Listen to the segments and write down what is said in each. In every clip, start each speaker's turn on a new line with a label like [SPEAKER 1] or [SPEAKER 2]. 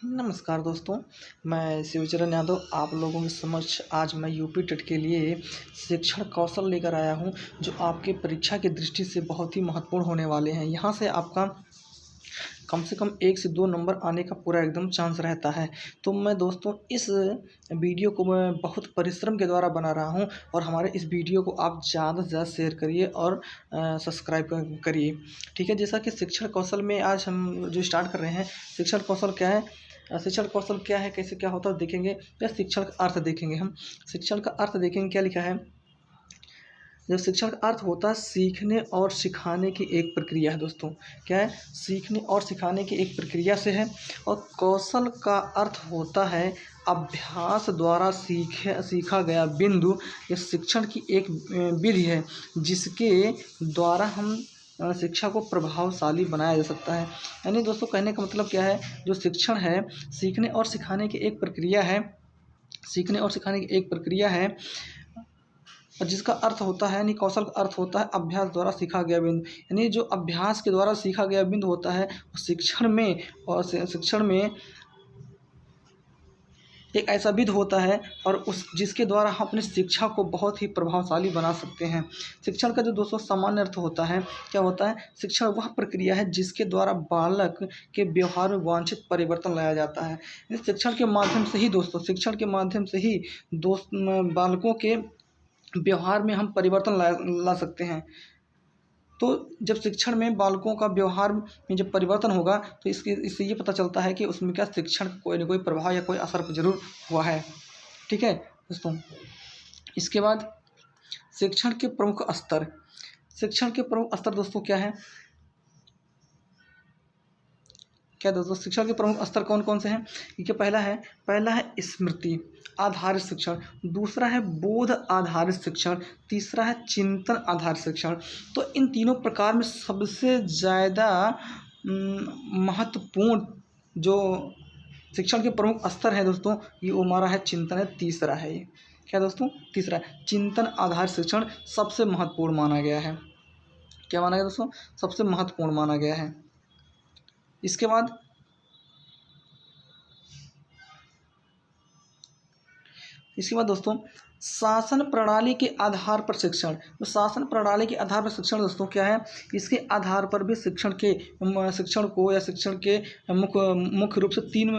[SPEAKER 1] नमस्कार दोस्तों, मैं शिवचरण यादव आप लोगों के समक्ष आज मैं यूपी टेट के लिए शिक्षण कौशल लेकर आया हूं, जो आपके परीक्षा की दृष्टि से बहुत ही महत्वपूर्ण होने वाले हैं। यहां से आपका कम से कम 1 से 2 नंबर आने का पूरा एकदम चांस रहता है। तो मैं दोस्तों इस वीडियो को मैं बहुत परिश्रम के द्वारा बना रहा हूं और हमारे इस वीडियो को आप ज़्यादा से ज़्यादा शेयर करिए और सब्सक्राइब करिए। ठीक है, जैसा कि शिक्षण कौशल में आज हम जो स्टार्ट कर रहे हैं, शिक्षण कौशल क्या है, शिक्षण कौशल क्या है, कैसे क्या होता है देखेंगे, या शिक्षण का अर्थ देखेंगे। हम शिक्षण का अर्थ देखेंगे, क्या लिखा है। जो शिक्षण का अर्थ होता है सीखने और सिखाने की एक प्रक्रिया है दोस्तों। क्या है, सीखने और सिखाने की एक प्रक्रिया से है। और कौशल का अर्थ होता है अभ्यास द्वारा सीखा गया बिंदु। ये शिक्षण की एक विधि है जिसके द्वारा हम शिक्षा को प्रभावशाली बनाया जा सकता है। यानी दोस्तों कहने का मतलब क्या है, जो शिक्षण है सीखने और सिखाने की एक प्रक्रिया है, सीखने और सिखाने की एक प्रक्रिया है, और जिसका अर्थ होता है, यानी कौशल का अर्थ होता है अभ्यास द्वारा सीखा गया बिंदु। यानी जो अभ्यास के द्वारा सीखा गया बिंदु होता है शिक्षण में, और शिक्षण में एक ऐसा विधि होता है और उस जिसके द्वारा हम अपनी शिक्षा को बहुत ही प्रभावशाली बना सकते हैं। शिक्षण का जो दोस्तों सामान्य अर्थ होता है, क्या होता है, शिक्षण वह प्रक्रिया है जिसके द्वारा बालक के व्यवहार में वांछित परिवर्तन लाया जाता है। इस शिक्षण के माध्यम से ही दोस्तों, शिक्षण के माध्यम से ही बालकों के व्यवहार में हम परिवर्तन ला सकते हैं। तो जब शिक्षण में बालकों का व्यवहार में जब परिवर्तन होगा तो इससे ये पता चलता है कि उसमें क्या शिक्षण का कोई ना कोई प्रभाव या कोई असर ज़रूर हुआ है। ठीक है दोस्तों, इसके बाद शिक्षण के प्रमुख स्तर। शिक्षण के प्रमुख स्तर दोस्तों क्या है, क्या दोस्तों शिक्षण के प्रमुख स्तर कौन कौन से हैं। देखिए, पहला है स्मृति आधारित शिक्षण, दूसरा है बोध आधारित शिक्षण, तीसरा है चिंतन आधारित शिक्षण। तो इन तीनों प्रकार में सबसे ज़्यादा महत्वपूर्ण जो शिक्षण के प्रमुख स्तर है दोस्तों, ये हमारा है चिंतन है, तीसरा है ये। क्या दोस्तों, तीसरा है चिंतन आधारित शिक्षण सबसे महत्वपूर्ण माना गया है। क्या माना गया दोस्तों, सबसे महत्वपूर्ण माना गया है। इसके बाद दोस्तों शासन प्रणाली के आधार पर शिक्षण। तो शासन प्रणाली के आधार पर शिक्षण दोस्तों क्या है, इसके आधार पर भी शिक्षण को या शिक्षण के मुख्य रूप से 3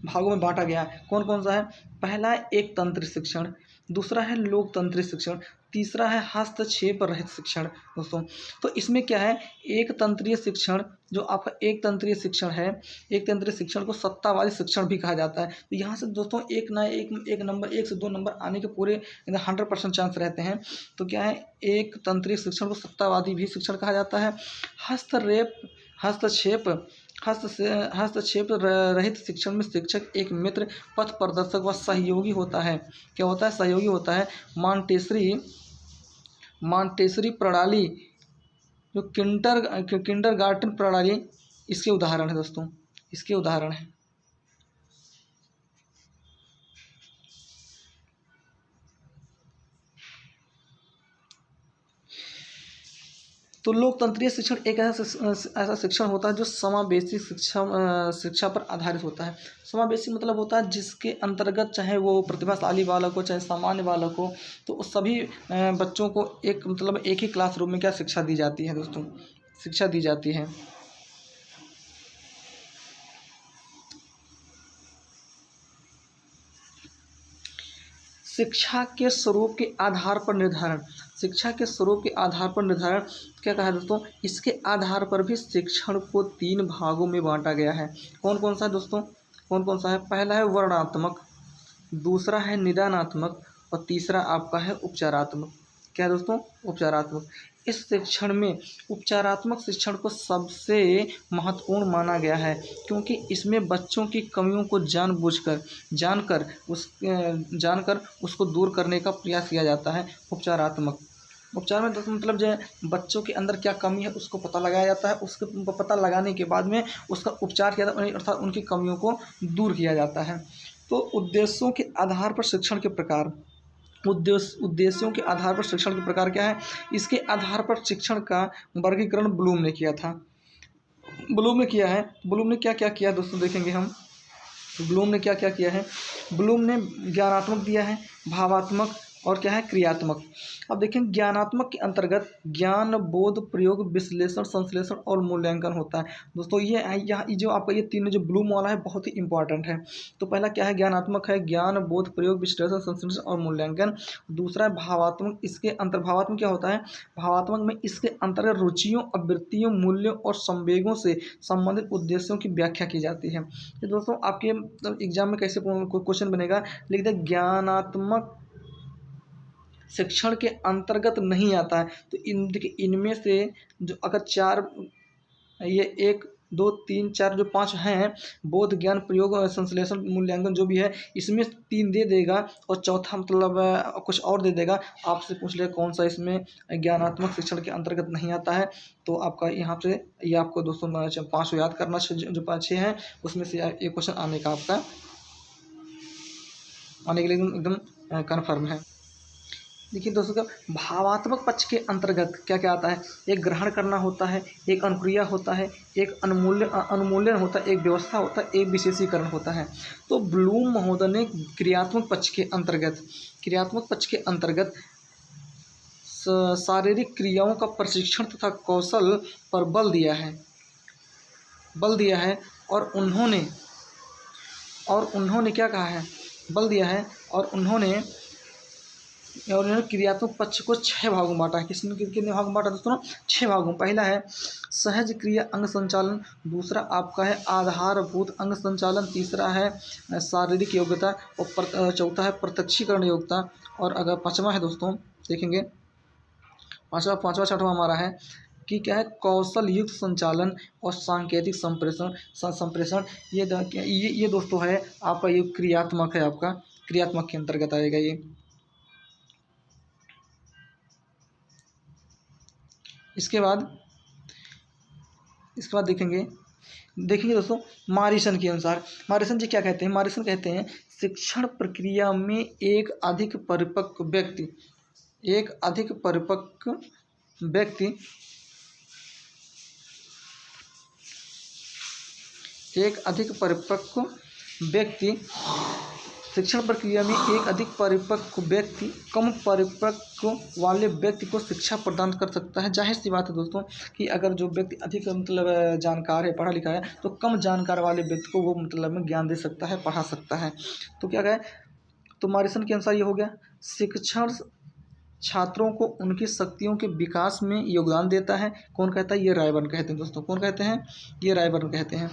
[SPEAKER 1] भागों में बांटा गया है। कौन कौन सा है, पहला है एक तंत्र शिक्षण, दूसरा है लोकतंत्री शिक्षण, तीसरा है हस्तक्षेप रहित शिक्षण दोस्तों। तो इसमें क्या है, एक तंत्रीय शिक्षण, जो आपका एक तंत्रीय शिक्षण है, एक तंत्रीय शिक्षण को सत्तावादी शिक्षण भी कहा जाता है। तो यहाँ से दोस्तों एक नंबर 1 से 2 नंबर आने के पूरे 100% चांस रहते हैं। तो क्या है, एक तंत्रीय शिक्षण को सत्तावादी भी शिक्षण कहा जाता है। हस्तक्षेप रहित शिक्षण में शिक्षक एक मित्र, पथ प्रदर्शक व सहयोगी होता है। क्या होता है, सहयोगी होता है। मॉन्टेसरी प्रणाली, जो किंडरगार्टन प्रणाली, इसके उदाहरण है दोस्तों, इसके उदाहरण है। तो लोकतंत्रीय शिक्षण एक ऐसा शिक्षण होता है जो समावेशी शिक्षा पर आधारित होता है। समावेशी मतलब होता है जिसके अंतर्गत चाहे वो प्रतिभाशाली बालक हो चाहे सामान्य बालक हो, तो उस सभी बच्चों को एक ही क्लासरूम में क्या शिक्षा दी जाती है दोस्तों, शिक्षा दी जाती है। शिक्षा के स्वरूप के आधार पर निर्धारण। शिक्षा के स्वरूप के आधार पर निर्धारण क्या कहा है दोस्तों, इसके आधार पर भी शिक्षण को 3 भागों में बांटा गया है। कौन कौन सा है दोस्तों, कौन कौन सा है, पहला है वर्णात्मक, दूसरा है निदानात्मक और तीसरा आपका है उपचारात्मक। क्या है दोस्तों, उपचारात्मक। इस शिक्षण में उपचारात्मक शिक्षण को सबसे महत्वपूर्ण माना गया है, क्योंकि इसमें बच्चों की कमियों को जानकर उसको दूर करने का प्रयास किया जाता है। उपचारात्मक उपचार में दोस्तों मतलब जो है बच्चों के अंदर क्या कमी है उसको पता लगाया जाता है, उसके पता लगाने के बाद में उसका उपचार किया जाता है, अर्थात उनकी कमियों को दूर किया जाता है। तो उद्देश्यों के आधार पर शिक्षण के प्रकार, उद्देश्यों के आधार पर शिक्षण के प्रकार क्या है, इसके आधार पर शिक्षण का वर्गीकरण ब्लूम ने किया था। ब्लूम ने क्या क्या किया दोस्तों देखेंगे हम। तो ब्लूम ने क्या क्या किया है, ब्लूम ने ज्ञानात्मक दिया है, भावात्मक और क्या है क्रियात्मक। अब देखें ज्ञानात्मक के अंतर्गत ज्ञान, बोध, प्रयोग, विश्लेषण, संश्लेषण और मूल्यांकन होता है। दोस्तों ये जो आपका ये तीनों जो ब्लूम वाला है बहुत ही इंपॉर्टेंट है। तो पहला क्या है, ज्ञानात्मक है, ज्ञान, बोध, प्रयोग, विश्लेषण, संश्लेषण और मूल्यांकन। दूसरा है भावात्मक, इसके अंतर्भावात्मक क्या होता है, भावात्मक में इसके अंतर्गत रुचियों, आवृत्तियों, मूल्यों और संवेगों से संबंधित उद्देश्यों की व्याख्या की जाती है। तो दोस्तों आपके एग्जाम में कैसे क्वेश्चन बनेगा, लिख दे ज्ञानात्मक शिक्षण के अंतर्गत नहीं आता है। तो देखिए इनमें से जो अगर चार, ये 1 2 3 4 जो 5 हैं, बोध, ज्ञान, प्रयोग और संश्लेषण, मूल्यांकन जो भी है, इसमें 3 दे देगा और चौथा मतलब कुछ और दे देगा। आपसे पूछ ले कौन सा इसमें ज्ञानात्मक शिक्षण के अंतर्गत नहीं आता है, तो आपका यहाँ से ये आपको दोस्तों 5 याद करना, जो 5-6 हैं उसमें से एक क्वेश्चन आने का आपका आने के लिए एकदम कन्फर्म है। देखिए दोस्तों का भावात्मक पक्ष के अंतर्गत क्या क्या आता है, एक ग्रहण करना होता है, एक अनुक्रिया होता है, एक अनुमूल्यन होता है, एक व्यवस्था होता है, एक विशेषीकरण होता है। तो ब्लूम महोदय ने क्रियात्मक पक्ष के अंतर्गत शारीरिक क्रियाओं का प्रशिक्षण तथा कौशल पर बल दिया है और उन्होंने क्या कहा है, बल दिया है और उन्होंने क्रियात्मक पक्ष को 6 भागों में बांटा है। कितने भागों में बांटा दोस्तों, 6 भागों में। पहला है सहज क्रिया अंग संचालन, दूसरा आपका है आधारभूत अंग संचालन, तीसरा है शारीरिक योग्यता और चौथा है प्रत्यक्षीकरण योग्यता। और अगर 5वां है दोस्तों, देखेंगे 5वां 6वां हमारा है कि क्या है, कौशल युक्त संचालन और सांकेतिक संप्रेषण। ये दोस्तों है आपका, ये क्रियात्मक है, आपका क्रियात्मक के अंतर्गत आएगा ये। इसके बाद देखेंगे दोस्तों मॉरिसन के अनुसार, मॉरिसन जी क्या कहते हैं, मॉरिसन कहते हैं शिक्षण प्रक्रिया में एक अधिक परिपक्व व्यक्ति शिक्षण प्रक्रिया में एक अधिक परिपक्व व्यक्ति कम परिपक्व वाले व्यक्ति को शिक्षा प्रदान कर सकता है। जाहिर सी बात है दोस्तों कि अगर जो व्यक्ति अधिक मतलब जानकार है, पढ़ा लिखा है, तो कम जानकार वाले व्यक्ति को वो मतलब में ज्ञान दे सकता है, पढ़ा सकता है। तो क्या कहे, तो मॉरिसन के अनुसार ये हो गया, शिक्षण छात्रों को उनकी शक्तियों के विकास में योगदान देता है। कौन कहता है, ये रायबर्न कहते हैं दोस्तों। कौन कहते हैं, ये रायबर्न कहते हैं।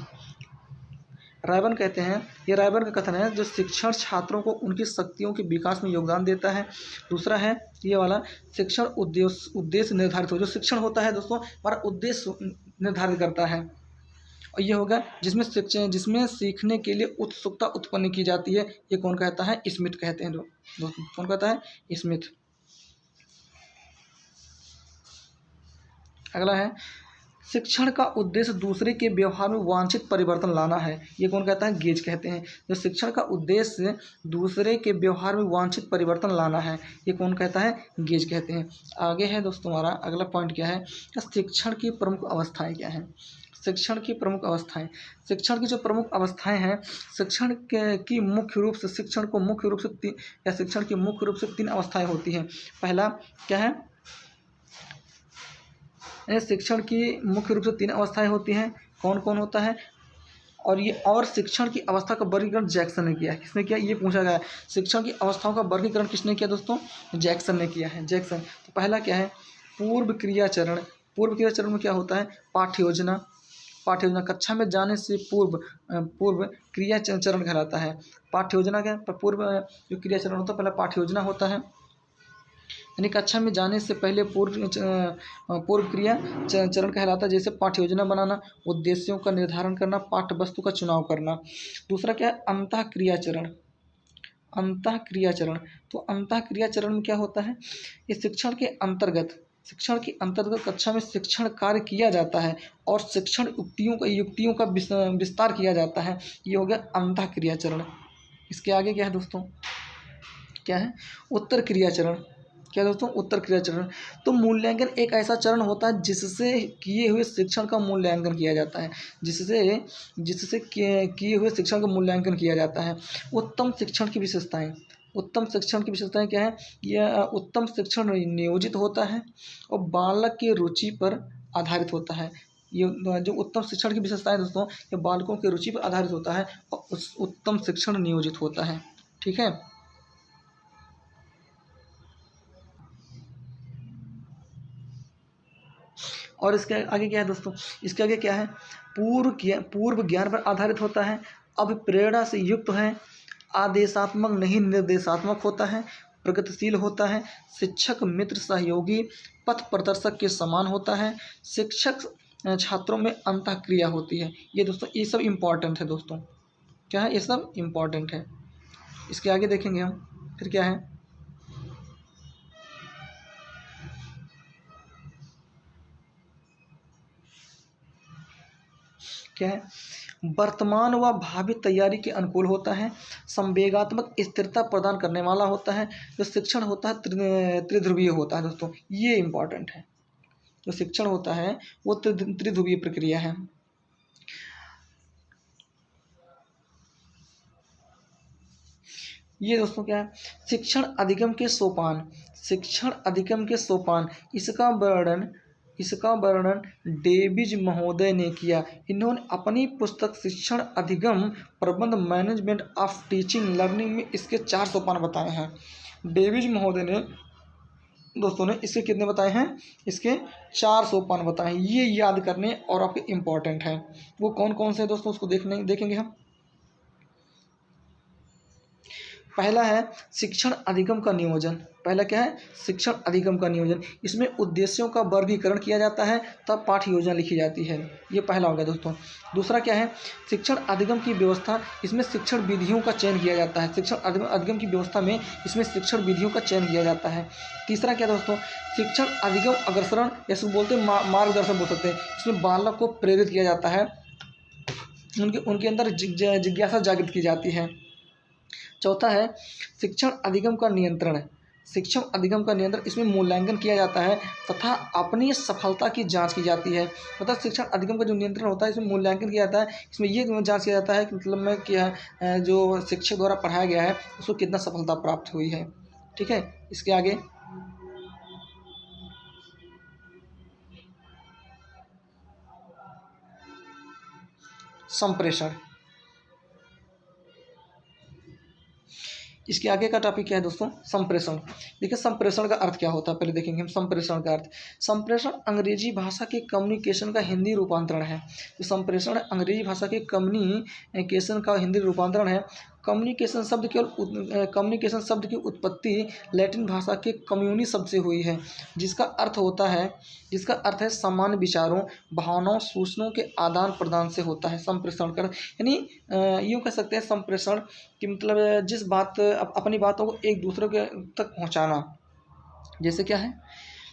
[SPEAKER 1] ये रायबर्न का कथन है, जो शिक्षण छात्रों को उनकी शक्तियों के विकास में योगदान देता है। दूसरा है ये वाला, शिक्षण उद्देश्य निर्धारित हो, जो शिक्षण होता है दोस्तों हमारा उद्देश्य निर्धारित करता है। और ये होगा जिसमें सीखने के लिए उत्सुकता उत्पन्न की जाती है। ये कौन कहता है, स्मिथ कहते हैं दोस्तों। कौन कहता है, स्मिथ। अगला है शिक्षण का उद्देश्य दूसरे के व्यवहार में वांछित परिवर्तन लाना है। ये कौन कहता है, गेज कहते हैं। जो शिक्षण का उद्देश्य दूसरे के व्यवहार में वांछित परिवर्तन लाना है, ये कौन कहता है, गेज कहते हैं। आगे है दोस्तों हमारा अगला पॉइंट क्या है, शिक्षण की प्रमुख अवस्थाएं क्या हैं। शिक्षण की प्रमुख अवस्थाएं, शिक्षण की जो प्रमुख अवस्थाएं हैं, शिक्षण की मुख्य रूप से तीन अवस्थाएं होती हैं। पहला क्या है, शिक्षण की मुख्य रूप से 3 अवस्थाएं होती हैं। कौन कौन होता है, और शिक्षण की अवस्था का वर्गीकरण जैक्सन ने किया है। किसने किया, ये पूछा गया है। शिक्षण की अवस्थाओं का वर्गीकरण किसने किया दोस्तों, जैक्सन ने किया है। जैक्सन। तो पहला क्या है, पूर्व क्रिया चरण में क्या होता है, पाठ्य योजना कक्षा में जाने से पूर्व क्रिया चरण कहलाता है। पाठ्य योजना क्या, पूर्व जो क्रिया चरण होता है पहला पाठ्य योजना होता है, यानी कक्षा में जाने से पहले पूर्व क्रिया चरण कहलाता है। जैसे पाठ्य योजना बनाना, उद्देश्यों का निर्धारण करना, पाठ्य वस्तु का चुनाव करना। दूसरा क्या है, अंतः क्रिया चरण। तो अंतः क्रिया चरण में क्या होता है, ये शिक्षण के अंतर्गत कक्षा में शिक्षण कार्य किया जाता है और शिक्षण युक्तियों का विस्तार किया जाता है। ये हो गया अंतः क्रिया चरण। इसके आगे क्या है दोस्तों, क्या है, उत्तर क्रिया चरण। क्या दोस्तों, उत्तर क्रिया चरण। तो मूल्यांकन एक ऐसा चरण होता है जिससे किए हुए शिक्षण का मूल्यांकन किया जाता है, जिससे जिससे किए हुए शिक्षण का मूल्यांकन किया जाता है। उत्तम शिक्षण की विशेषताएं। उत्तम शिक्षण की विशेषताएं क्या है? यह उत्तम शिक्षण नियोजित होता है और बालक की रुचि पर आधारित होता है। ये जो उत्तम शिक्षण की विशेषताएं दोस्तों, ये बालकों की रुचि पर आधारित होता है और उस उत्तम शिक्षण नियोजित होता है। ठीक है। और इसके आगे क्या है दोस्तों, इसके आगे क्या है? पूर्व ज्ञान पर आधारित होता है, अभिप्रेरणा से युक्त है, आदेशात्मक नहीं निर्देशात्मक होता है, प्रगतिशील होता है, शिक्षक मित्र सहयोगी पथ प्रदर्शक के समान होता है, शिक्षक छात्रों में अंतःक्रिया होती है। ये दोस्तों, ये सब इम्पॉर्टेंट है दोस्तों। क्या है? ये सब इम्पॉर्टेंट है। इसके आगे देखेंगे हम, फिर क्या है? क्या है? वर्तमान व भावी तैयारी के अनुकूल होता है, संवेगात्मक स्थिरता प्रदान करने वाला होता है। जो शिक्षण होता है त्रिध्रुवीय होता है दोस्तों, ये इम्पॉर्टेंट है। जो शिक्षण होता है वो त्रिध्रुवीय प्रक्रिया है। ये दोस्तों क्या है? शिक्षण अधिगम के सोपान। शिक्षण अधिगम के सोपान, इसका वर्णन डेविज महोदय ने किया। इन्होंने अपनी पुस्तक शिक्षण अधिगम प्रबंध मैनेजमेंट ऑफ टीचिंग लर्निंग में इसके 4 सोपान बताए हैं। डेविज महोदय ने दोस्तों ने इसके कितने बताए हैं? इसके 4 सोपान बताए हैं। ये याद करने और आपके इम्पोर्टेंट हैं। वो कौन कौन से दोस्तों, उसको देखेंगे हम। पहला है शिक्षण अधिगम का नियोजन। पहला क्या है? शिक्षण अधिगम का नियोजन। इसमें उद्देश्यों का वर्गीकरण किया जाता है, तब पाठ्य योजना लिखी जाती है। ये पहला हो गया दोस्तों। दूसरा क्या है? शिक्षण अधिगम की व्यवस्था। इसमें शिक्षण विधियों का चयन किया जाता है। शिक्षण अधिगम की व्यवस्था में इसमें शिक्षण विधियों का चयन किया जाता है। तीसरा क्या दोस्तों? शिक्षण अधिगम अग्रसरण, जैसे बोलते हैं मार्गदर्शन बोल सकते हैं। इसमें बालक को प्रेरित किया जाता है, उनके अंदर जिज्ञासा जागृत की जाती है। चौथा है शिक्षण अधिगम का नियंत्रण। शिक्षण अधिगम का नियंत्रण, इसमें मूल्यांकन किया जाता है तथा अपनी सफलता की जांच की जाती है। मतलब शिक्षण अधिगम का जो नियंत्रण होता है, इसमें मूल्यांकन किया जाता है। इसमें ये जांच किया जाता है कि मतलब में क्या जो शिक्षक द्वारा पढ़ाया गया है उसको कितना सफलता प्राप्त हुई है। ठीक है। इसके आगे संप्रेषण। इसके आगे का टॉपिक क्या है दोस्तों? संप्रेषण। देखिए संप्रेषण का अर्थ क्या होता है, पहले देखेंगे हम संप्रेषण का अर्थ। संप्रेषण अंग्रेजी भाषा के कम्युनिकेशन का हिंदी रूपांतरण है। तो संप्रेषण अंग्रेजी भाषा के कम्युनिकेशन का हिंदी रूपांतरण है। कम्युनिकेशन शब्द की उत्पत्ति लैटिन भाषा के कम्युनी शब्द से हुई है, जिसका अर्थ है सामान्य विचारों, भावनाओं, सूचनाओं के आदान प्रदान से होता है संप्रेषण कर। यानी यूँ कह सकते हैं संप्रेषण कि मतलब जिस बात अपनी बातों को एक दूसरे के तक पहुंचाना। जैसे क्या है?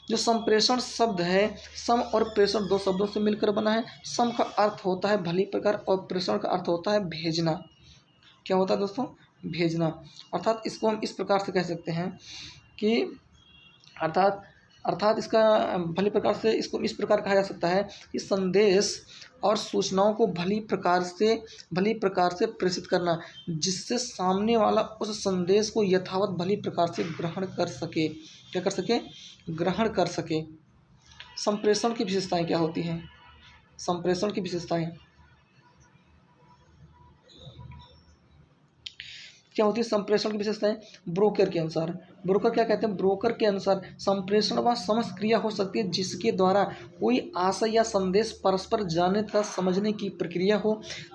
[SPEAKER 1] जो संप्रेषण शब्द है, सम और प्रेषण 2 शब्दों से मिलकर बना है। सम का अर्थ होता है भली प्रकार और प्रेषण का अर्थ होता है भेजना। क्या होता है दोस्तों? भेजना। अर्थात इसको हम इस प्रकार से कह सकते हैं कि अर्थात इसका भली प्रकार से इसको इस प्रकार कहा जा सकता है कि संदेश और सूचनाओं को भली प्रकार से प्रेषित करना, जिससे सामने वाला उस संदेश को यथावत भली प्रकार से ग्रहण कर सके। क्या कर सके? ग्रहण कर सके। संप्रेषण की विशेषताएं क्या होती हैं? संप्रेषण की विशेषताएं क्या होती है? संप्रेषण की विशेषताएं ब्रोकर के अनुसार। ब्रोकर क्या कहते हैं? ब्रोकर के अनुसार संप्रेषण व समझ क्रिया हो सकती है जिसके द्वारा कोई आशय या संदेश परस्पर जानने तथा समझने की प्रक्रिया हो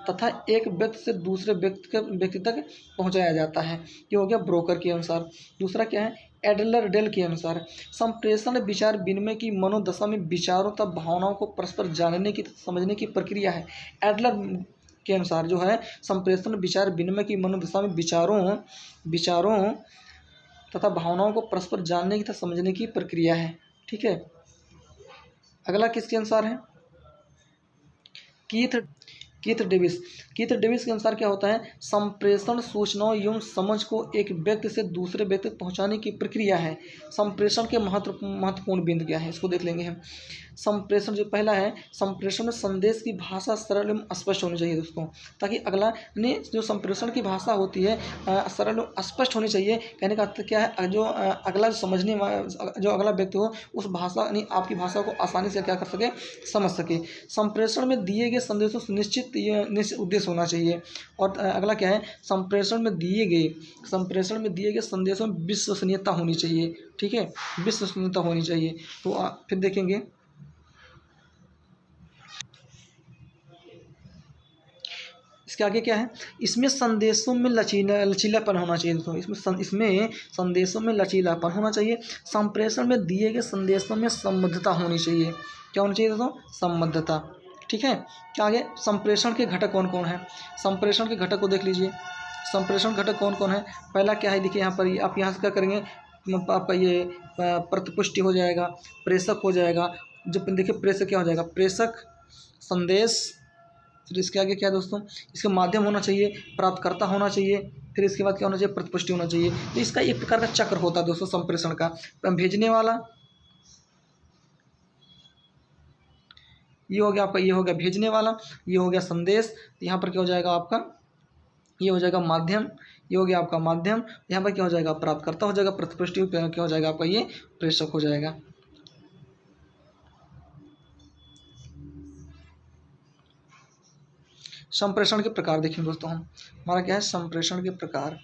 [SPEAKER 1] तथा एक व्यक्ति से दूसरे व्यक्ति तक पहुंचाया जाता है। ये हो गया ब्रोकर के अनुसार। दूसरा क्या है? एडलर डेल के अनुसार संप्रेषण विचार विनिमय की मनोदशा में विचारों तथा भावनाओं को परस्पर जानने की समझने की प्रक्रिया है। एडलर के अनुसार जो है संप्रेषण विचार विनिमय की मनोदशा में विचारों तथा भावनाओं को परस्पर जानने की तथा समझने की प्रक्रिया है। ठीक है। अगला किसके अनुसार है? कीथ डेविस के अनुसार क्या होता है, संप्रेषण सूचनाओं एवं समझ को एक व्यक्ति से दूसरे व्यक्ति तक पहुंचाने की प्रक्रिया है। संप्रेषण के महत्वपूर्ण बिंदु क्या है, इसको देख लेंगे हम। संप्रेषण जो पहला है, संप्रेषण में संदेश की भाषा सरल एवं स्पष्ट होनी चाहिए दोस्तों, ताकि अगला ने जो संप्रेषण की भाषा होती है सरल एवं स्पष्ट होनी चाहिए। कहने का अर्थ क्या है, जो अगला समझने जो अगला व्यक्ति हो उस भाषा यानी आपकी भाषा को आसानी से क्या कर सके, समझ सके। संप्रेषण में दिए गए संदेशों से निश्चित उद्देश्य होना चाहिए। और अगला क्या है, संप्रेषण में दिए गए संदेशों में विश्वसनीयता होनी चाहिए। ठीक है, विश्वसनीयता होनी चाहिए। तो फिर देखेंगे इसके आगे क्या है, इसमें संदेशों में लचीलापन होना चाहिए दोस्तों, इसमें संदेशों में लचीलापन होना चाहिए। संप्रेषण में दिए गए संदेशों में संबद्धता होनी चाहिए। क्या होनी चाहिए दोस्तों, संबद्धता। ठीक है, क्या आगे, संप्रेषण के घटक कौन कौन है, संप्रेषण के घटक को देख लीजिए। संप्रेषण घटक कौन कौन है, पहला क्या है, देखिए यहाँ पर आप यहाँ से क्या करेंगे, आपका ये प्रतिपुष्टि हो जाएगा, प्रेषक हो जाएगा। जब देखिए प्रेषक क्या हो जाएगा, प्रेषक, संदेश, फिर इसके आगे क्या है दोस्तों, इसके माध्यम होना चाहिए, प्राप्तकर्ता होना चाहिए, फिर इसके बाद क्या होना चाहिए, प्रतिपुष्टि होना चाहिए। तो इसका एक प्रकार का चक्र होता है दोस्तों संप्रेषण का। भेजने वाला, ये हो गया आपका, ये हो गया भेजने वाला, ये हो गया संदेश, यहाँ पर क्या हो जाएगा आपका, ये हो जाएगा माध्यम, ये हो गया आपका माध्यम, यहाँ पर क्या हो जाएगा, प्राप्तकर्ता हो जाएगा, प्रतिपुष्टि क्या हो जाएगा आपका, ये प्रेषक हो जाएगा। संप्रेषण के प्रकार देखेंगे दोस्तों हम, हमारा क्या है, संप्रेषण के प्रकार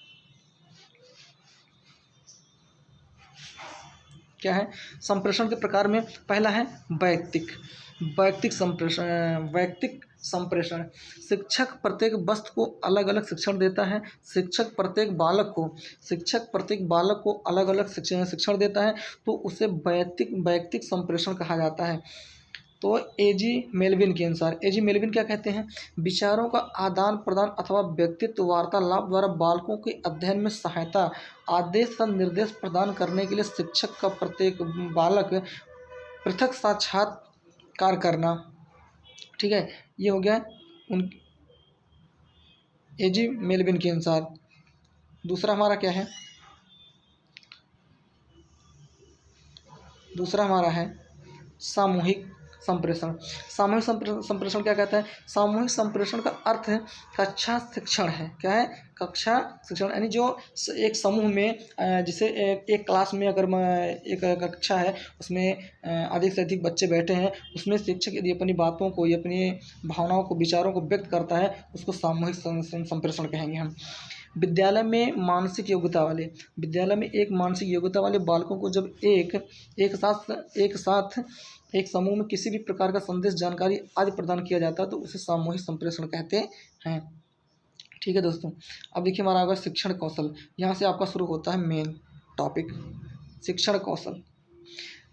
[SPEAKER 1] क्या है। संप्रेषण के प्रकार में पहला है वैयक्तिक संप्रेषण। शिक्षक प्रत्येक वस्तु को अलग अलग शिक्षण देता है। शिक्षक प्रत्येक बालक को अलग अलग शिक्षण देता है, तो उसे वैयक्तिक संप्रेषण कहा जाता है। तो एजी मेलविन के अनुसार, एजी मेलविन क्या कहते हैं, विचारों का आदान प्रदान अथवा व्यक्तित्व वार्तालाप द्वारा बालकों के अध्ययन में सहायता, आदेश व निर्देश प्रदान करने के लिए शिक्षक का प्रत्येक बालक पृथक साक्षात्कार करना। ठीक है, ये हो गया उन एजी मेलविन के अनुसार। दूसरा हमारा क्या है, दूसरा हमारा है सामूहिक संप्रेषण। सामूहिक संप्रेषण क्या कहता है, सामूहिक संप्रेषण का अर्थ है कक्षा शिक्षण है। क्या है, कक्षा शिक्षण, यानी जो एक समूह में जैसे एक क्लास में अगर एक कक्षा है उसमें अधिक से अधिक बच्चे बैठे हैं, उसमें शिक्षक यदि अपनी बातों को या अपनी भावनाओं को विचारों को व्यक्त करता है, उसको सामूहिक संप्रेषण कहेंगे हम। विद्यालय में एक मानसिक योग्यता वाले बालकों को जब एक साथ एक समूह में किसी भी प्रकार का संदेश, जानकारी आदि प्रदान किया जाता है, तो उसे सामूहिक संप्रेषण कहते हैं। ठीक है दोस्तों, अब देखिए हमारा होगा शिक्षण कौशल। यहाँ से आपका शुरू होता है मेन टॉपिक, शिक्षण कौशल।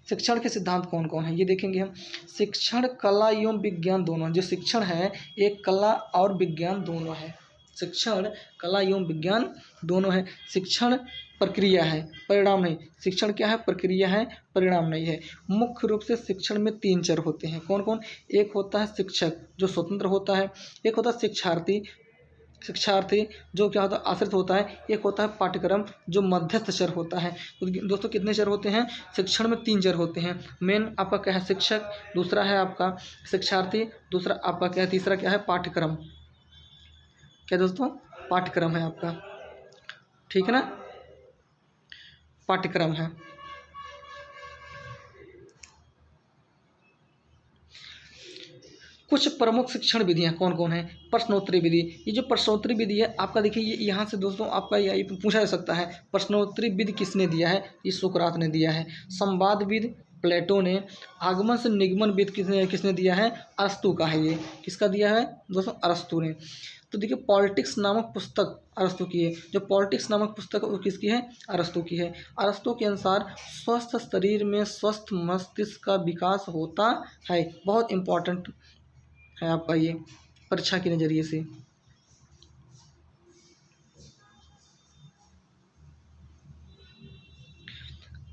[SPEAKER 1] शिक्षण के सिद्धांत कौन कौन है, ये देखेंगे हम। शिक्षण कला एवं विज्ञान दोनों, जो शिक्षण है एक कला और विज्ञान दोनों है। शिक्षण कला एवं विज्ञान दोनों है। शिक्षण प्रक्रिया है, परिणाम नहीं। शिक्षण क्या है, प्रक्रिया है, परिणाम नहीं है। मुख्य रूप से शिक्षण में 3 चर होते हैं। कौन कौन, एक होता है शिक्षक जो स्वतंत्र होता है, एक होता है शिक्षार्थी जो क्या होता है, आश्रित होता है, एक होता है पाठ्यक्रम जो मध्यस्थ चर होता है। तो दोस्तों कितने चर होते हैं, शिक्षण में 3 चर होते हैं। मेन आपका क्या है, शिक्षक, दूसरा है आपका शिक्षार्थी, दूसरा आपका क्या है, तीसरा क्या है, पाठ्यक्रम। क्या दोस्तों, पाठ्यक्रम है आपका, ठीक है ना, पाठ्यक्रम है। कुछ प्रमुख शिक्षण विधियां कौन कौन है, प्रश्नोत्तरी विधि। ये जो प्रश्नोत्तरी विधि है आपका, देखिए ये यहाँ से दोस्तों आपका ये पूछा जा सकता है, प्रश्नोत्तरी विधि किसने दिया है, ये सुकरात ने दिया है। संवाद विधि प्लेटो ने। आगमन से निगमन विधि किसने दिया है, अरस्तु का है। ये किसका दिया है दोस्तों, अरस्तु ने। तो देखिए पॉलिटिक्स नामक पुस्तक अरस्तु की है। जो पॉलिटिक्स नामक पुस्तक वो किसकी है, अरस्तु की है। अरस्तु के अनुसार स्वस्थ शरीर में स्वस्थ मस्तिष्क का विकास होता है। बहुत इंपॉर्टेंट है आपका ये परीक्षा के नज़रिए से।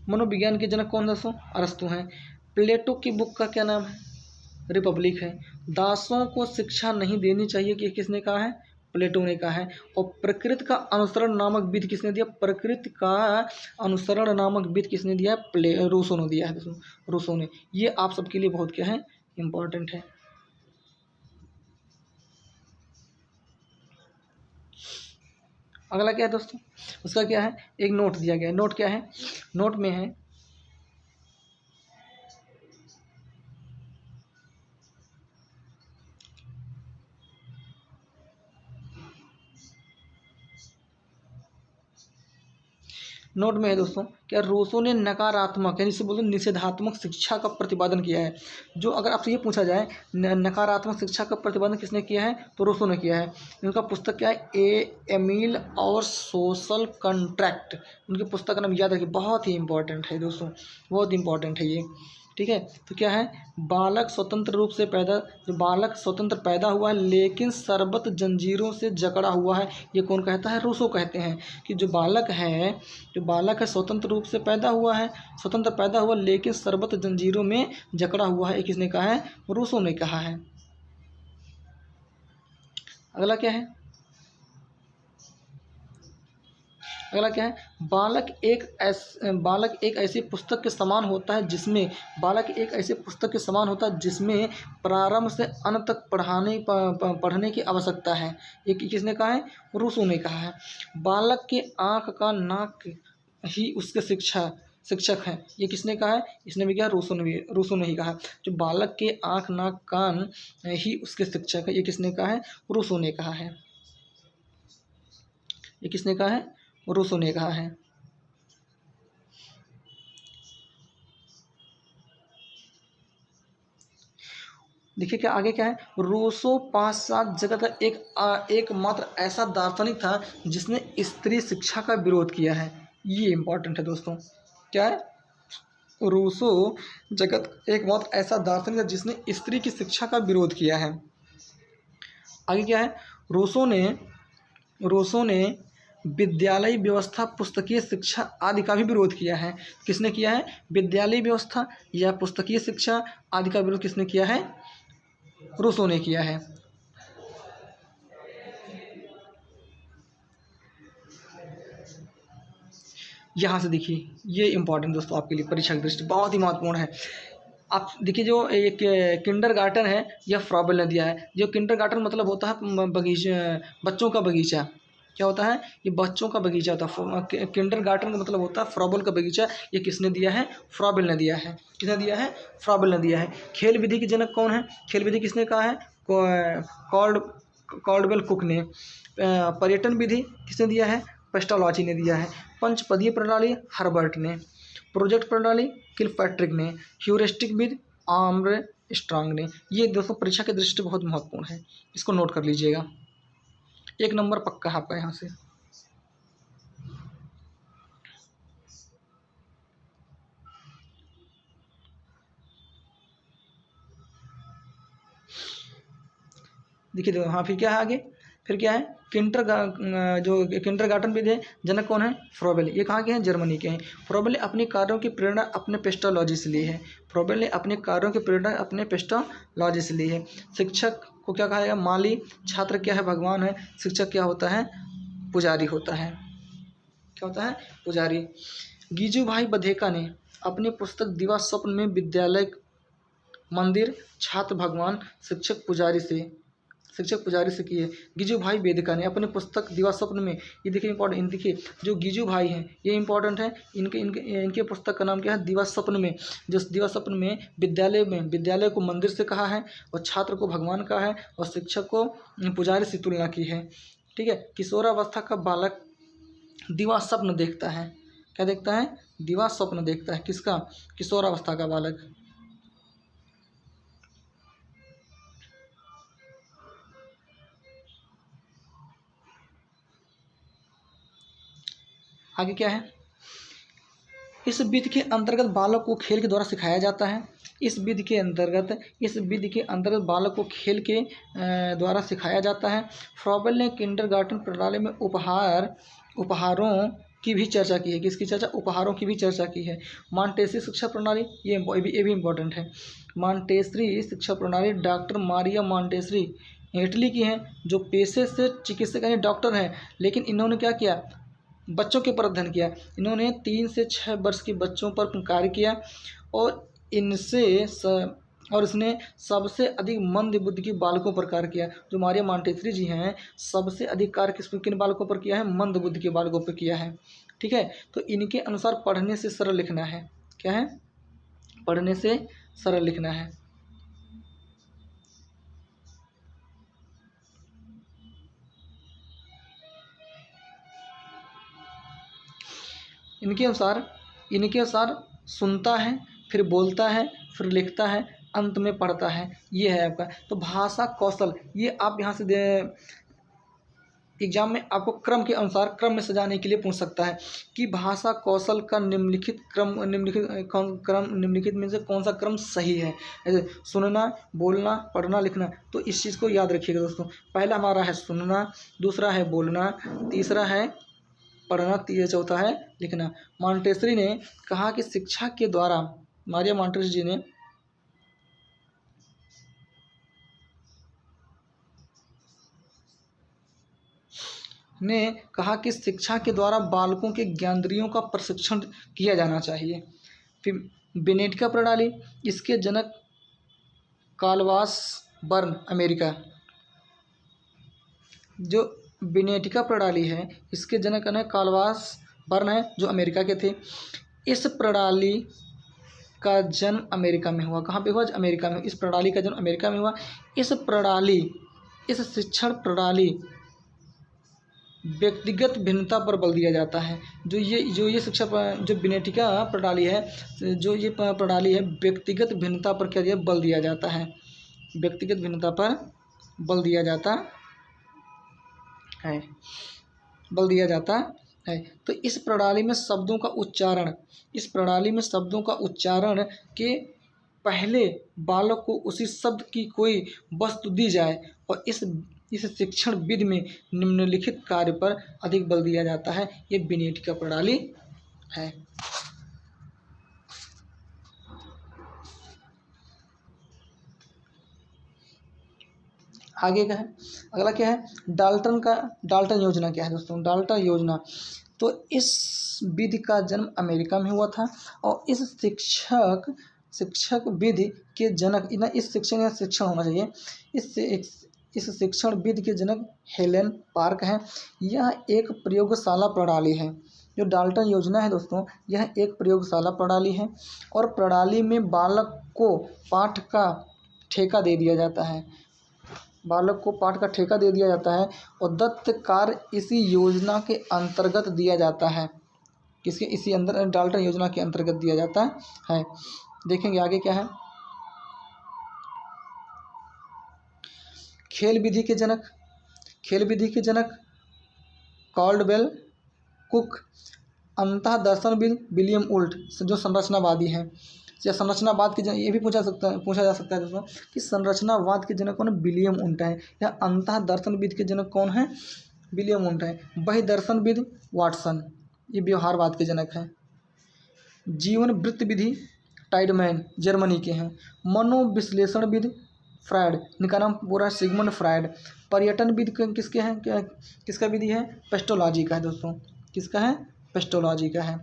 [SPEAKER 1] मनोविज्ञान के जनक कौन दोस्तों, अरस्तु हैं। प्लेटो की बुक का क्या नाम है, रिपब्लिक है। दासों को शिक्षा नहीं देनी चाहिए, कि किसने कहा है? प्लेटो ने कहा है। और प्रकृति का अनुसरण नामक विधि किसने दिया? प्रकृति का अनुसरण नामक विधि किसने दिया है? रूसो ने दिया है दोस्तों, रूसो ने। ये आप सबके लिए बहुत क्या है? इम्पोर्टेंट है। अगला क्या है दोस्तों? उसका क्या है? एक नोट दिया गया है। नोट क्या है? नोट में है नोट में है दोस्तों, क्या रूसो ने नकारात्मक यानी इसे बोलते निषेधात्मक शिक्षा का प्रतिपादन किया है। जो अगर आपसे ये पूछा जाए नकारात्मक शिक्षा का प्रतिपादन किसने किया है, तो रूसो ने किया है। उनका पुस्तक क्या है? एमिल और सोशल कॉन्ट्रैक्ट। उनकी पुस्तक का नाम याद रखिए, बहुत ही इंपॉर्टेंट है दोस्तों, बहुत इंपॉर्टेंट है ये। ठीक है, तो क्या है? बालक स्वतंत्र रूप से पैदा जो बालक स्वतंत्र पैदा हुआ है लेकिन सरबत जंजीरों से जकड़ा हुआ है, ये कौन कहता है? रूसो कहते हैं कि जो बालक है स्वतंत्र रूप से पैदा हुआ है, स्वतंत्र पैदा हुआ लेकिन सरबत जंजीरों में जकड़ा हुआ है। ये किसने कहा है? रूसो ने कहा है। अगला क्या है? अगला क्या है? बालक एक ऐसी पुस्तक के समान होता है जिसमें प्रारंभ से अंत तक पढ़ने की आवश्यकता है। ये किसने कहा है? रूसो ने कहा है। बालक के आँख का नाक ही उसके शिक्षक है। ये किसने कहा है? इसने भी क्या? रूसो ने ही कहा। जो बालक के आँख नाक कान ही उसके शिक्षक है, ये किसने कहा है? रूसो ने कहा है। ये किसने कहा है? रूसो ने कहा है। देखिए क्या आगे क्या है? रूसो पाश्चात्य जगत का एकमात्र ऐसा दार्शनिक था जिसने स्त्री शिक्षा का विरोध किया है। ये इंपॉर्टेंट है दोस्तों। क्या है? रूसो जगत एकमात्र ऐसा दार्शनिक था जिसने स्त्री की शिक्षा का विरोध किया है। आगे क्या है? रूसो ने विद्यालय व्यवस्था, पुस्तकीय शिक्षा आदि का भी विरोध किया है। किसने किया है? विद्यालय व्यवस्था या पुस्तकीय शिक्षा आदि का विरोध किसने किया है? रूसो ने किया है। यहाँ से देखिए, ये इंपॉर्टेंट दोस्तों आपके लिए परीक्षा की दृष्टि बहुत ही महत्वपूर्ण है। आप देखिए, जो एक किंडरगार्टन है यह फ्रॉबेल ने दिया है। जो किंडरगार्टन मतलब होता है बच्चों का बगीचा। क्या होता है? ये बच्चों का बगीचा होता है। किंडरगार्टन का मतलब होता है फ्रॉबेल का बगीचा। ये किसने दिया है? फ्रॉबेल ने दिया है। किसने दिया है? फ्रॉबेल ने दिया है। खेल विधि के जनक कौन है? खेल विधि किसने कहा है? कॉल्डवेल कुक ने। पर्यटन विधि किसने दिया है? पेस्टोलॉजी ने दिया है। पंचपदीय प्रणाली हर्बर्ट ने। प्रोजेक्ट प्रणाली किलपैट्रिक ने। ह्यूरिस्टिक विधि आर्मस्ट्रांग ने। ये दोस्तों परीक्षा की दृष्टि बहुत महत्वपूर्ण है, इसको नोट कर लीजिएगा। 1 नंबर पक्का है आपका यहाँ से। देखिए हाँ, फिर क्या है आगे? फिर क्या है? किंडरगार्टन विधि है, जनक कौन है? फ्रॉबेल। ये कहाँ के हैं? जर्मनी के हैं। फ्रॉबेल ने अपने कार्यों की प्रेरणा अपने पेस्टोलॉजी से ली है। फ्रॉबेल ने अपने कार्यों की प्रेरणा अपने पेस्टोलॉजी से ली है। शिक्षक को क्या कहा जाएगा? माली। छात्र क्या है? भगवान है। शिक्षक क्या होता है? पुजारी होता है। क्या होता है? पुजारी। गीजूभाई बधेका ने अपनी पुस्तक दिवा स्वप्न में विद्यालय, मंदिर, छात्र भगवान, शिक्षक पुजारी से किए। गीजूभाई बेदिका ने अपनी पुस्तक दिवा स्वप्न में, ये देखिए इंपॉर्टेंट, देखिए जो गीजू भाई हैं ये इंपॉर्टेंट है। इनके पुस्तक का नाम क्या है? दिवा स्वप्न में। जो दिवा स्वप्न में विद्यालय को मंदिर से कहा है और छात्र को भगवान कहा है और शिक्षक को पुजारी से तुलना की है। ठीक है। किशोरावस्था का बालक दिवा स्वप्न देखता है। क्या देखता है? दिवा स्वप्न देखता है। किसका? किशोरावस्था का बालक। आगे क्या है? इस विधि के अंतर्गत बालक को खेल के द्वारा सिखाया जाता है। इस विधि के अंतर्गत बालक को खेल के द्वारा सिखाया जाता है। फ्रॉबेल ने किंडरगार्टन प्रणाली में उपहारों की भी चर्चा की है। किसकी चर्चा? उपहारों की भी चर्चा की है। मॉन्टेसरी शिक्षा प्रणाली, ये भी इम्पोर्टेंट है। मॉन्टेसरी शिक्षा प्रणाली डॉक्टर मारिया मॉन्टेसरी इटली की हैं, जो पेशे से चिकित्सक यानी डॉक्टर हैं, लेकिन इन्होंने क्या किया, बच्चों के पर अध्ययन किया। इन्होंने 3 से 6 वर्ष के बच्चों पर कार्य किया और इसने सबसे अधिक मंद बुद्धि के बालकों पर कार्य किया। जो मारिया मॉन्टेसरी जी हैं, सबसे अधिक कार्य किन बालकों पर किया है, मंद बुद्धि के बालकों पर किया है। ठीक है, तो इनके अनुसार पढ़ने से सरल लिखना है। क्या है, पढ़ने से सरल लिखना है। इनके अनुसार सुनता है, फिर बोलता है, फिर लिखता है, अंत में पढ़ता है। ये है आपका। तो भाषा कौशल, ये आप यहाँ से एग्जाम में आपको क्रम के अनुसार क्रम में सजाने के लिए पूछ सकता है कि भाषा कौशल का निम्नलिखित में से कौन सा क्रम सही है। जैसे सुनना, बोलना, पढ़ना, लिखना। तो इस चीज़ को याद रखिएगा दोस्तों। पहला हमारा है सुनना, दूसरा है बोलना, तीसरा है पढ़ना, चौथा है लिखना। मॉन्टेसरी ने कहा कि शिक्षा के द्वारा, मारिया मॉन्टेसरी जी ने कहा कि शिक्षा के द्वारा बालकों के ज्ञानेंद्रियों का प्रशिक्षण किया जाना चाहिए। फिर बेनेटिका प्रणाली, इसके जनक कार्लवास बर्न, अमेरिका। जो बेनेटिका प्रणाली है, इसके जनक कार्लवास बर्न है, जो अमेरिका के थे। इस प्रणाली का जन्म अमेरिका में हुआ। कहाँ पे हुआ, अमेरिका में। इस प्रणाली का जन्म अमेरिका में हुआ। इस शिक्षण प्रणाली व्यक्तिगत भिन्नता पर बल दिया जाता है। जो ये शिक्षा जो बेनेटिका प्रणाली है, जो ये प्रणाली है, व्यक्तिगत भिन्नता पर क्या दिया, बल दिया जाता है। व्यक्तिगत भिन्नता पर बल दिया जाता है, तो इस प्रणाली में शब्दों का उच्चारण के पहले बालक को उसी शब्द की कोई वस्तु दी जाए और इस शिक्षण विधि में निम्नलिखित कार्य पर अधिक बल दिया जाता है। ये बेनेटिका प्रणाली है। आगे का है, अगला क्या है, डाल्टन योजना क्या है दोस्तों। डाल्टन योजना, तो इस विधि का जन्म अमेरिका में हुआ था और इस शिक्षक विधि के जनक, इस शिक्षण होना चाहिए, इस शिक्षण विधि के जनक हेलेन पार्क हैं। यह एक प्रयोगशाला प्रणाली है। जो डाल्टन योजना है दोस्तों, यह एक प्रयोगशाला प्रणाली है और प्रणाली में बालक को पाठ का ठेका दे दिया जाता है। और दत्त कार्य इसी योजना के अंतर्गत दिया जाता है। इसी अंदर डाल्टन योजना के अंतर्गत दिया जाता है। देखेंगे आगे क्या है। खेल विधि के जनक कॉल्डवेल कुक, अंतः दर्शनविद विलियम वुल्फ, जो संरचनावादी हैं। या संरचनावाद के जनक, ये भी पूछा जा सकता है दोस्तों कि संरचनावाद के जनक कौन है, विलियम वुल्फ है। या अंतः दर्शनविद के जनक कौन है, विलियम वुल्फ है। बहिर्दर्शनविद वाटसन, ये व्यवहारवाद के जनक हैं। जीवन वृत्त विधि टाइडमैन, जर्मनी के हैं। मनोविश्लेषणविद फ्रायड, इनका नाम पूरा सिगमंड फ्रायड। पर्यटनविद किसके हैं, किसका विधि है, पेस्टोलॉजी का है दोस्तों। किसका है, पेस्टोलॉजी का है।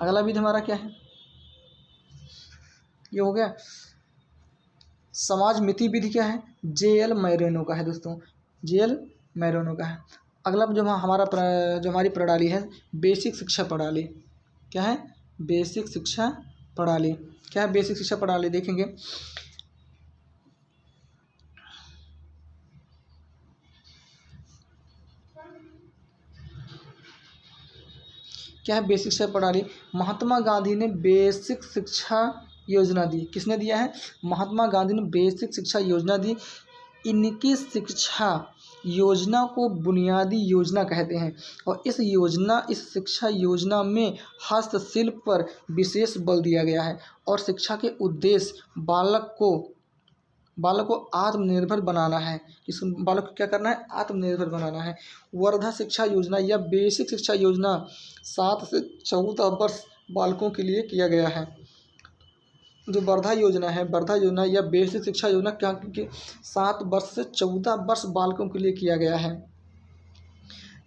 [SPEAKER 1] अगला विधि हमारा क्या है, ये हो गया। समाज मिति विधि क्या है, जे.एल. मैरोनो का है दोस्तों, जे.एल. मैरोनो का है। अगला जो हमारी प्रणाली है, बेसिक शिक्षा प्रणाली। क्या है, बेसिक शिक्षा प्रणाली। क्या है बेसिक शिक्षा प्रणाली, देखेंगे। क्या है बेसिक शिक्षा प्रणाली, महात्मा गांधी ने बेसिक शिक्षा योजना दी। किसने दिया है, महात्मा गांधी ने बेसिक शिक्षा योजना दी। इनकी शिक्षा योजना को बुनियादी योजना कहते हैं और इस शिक्षा योजना में हस्तशिल्प पर विशेष बल दिया गया है और शिक्षा के उद्देश्य बालक को आत्मनिर्भर बनाना है। इस बालक को क्या करना है, आत्मनिर्भर बनाना है। वर्धा शिक्षा योजना या बेसिक शिक्षा योजना 7 से 14 वर्ष बालकों के लिए किया गया है। जो वर्धा योजना है, वर्धा योजना या बेसिक शिक्षा योजना क्या कि 7 वर्ष से 14 वर्ष बालकों के लिए किया गया है।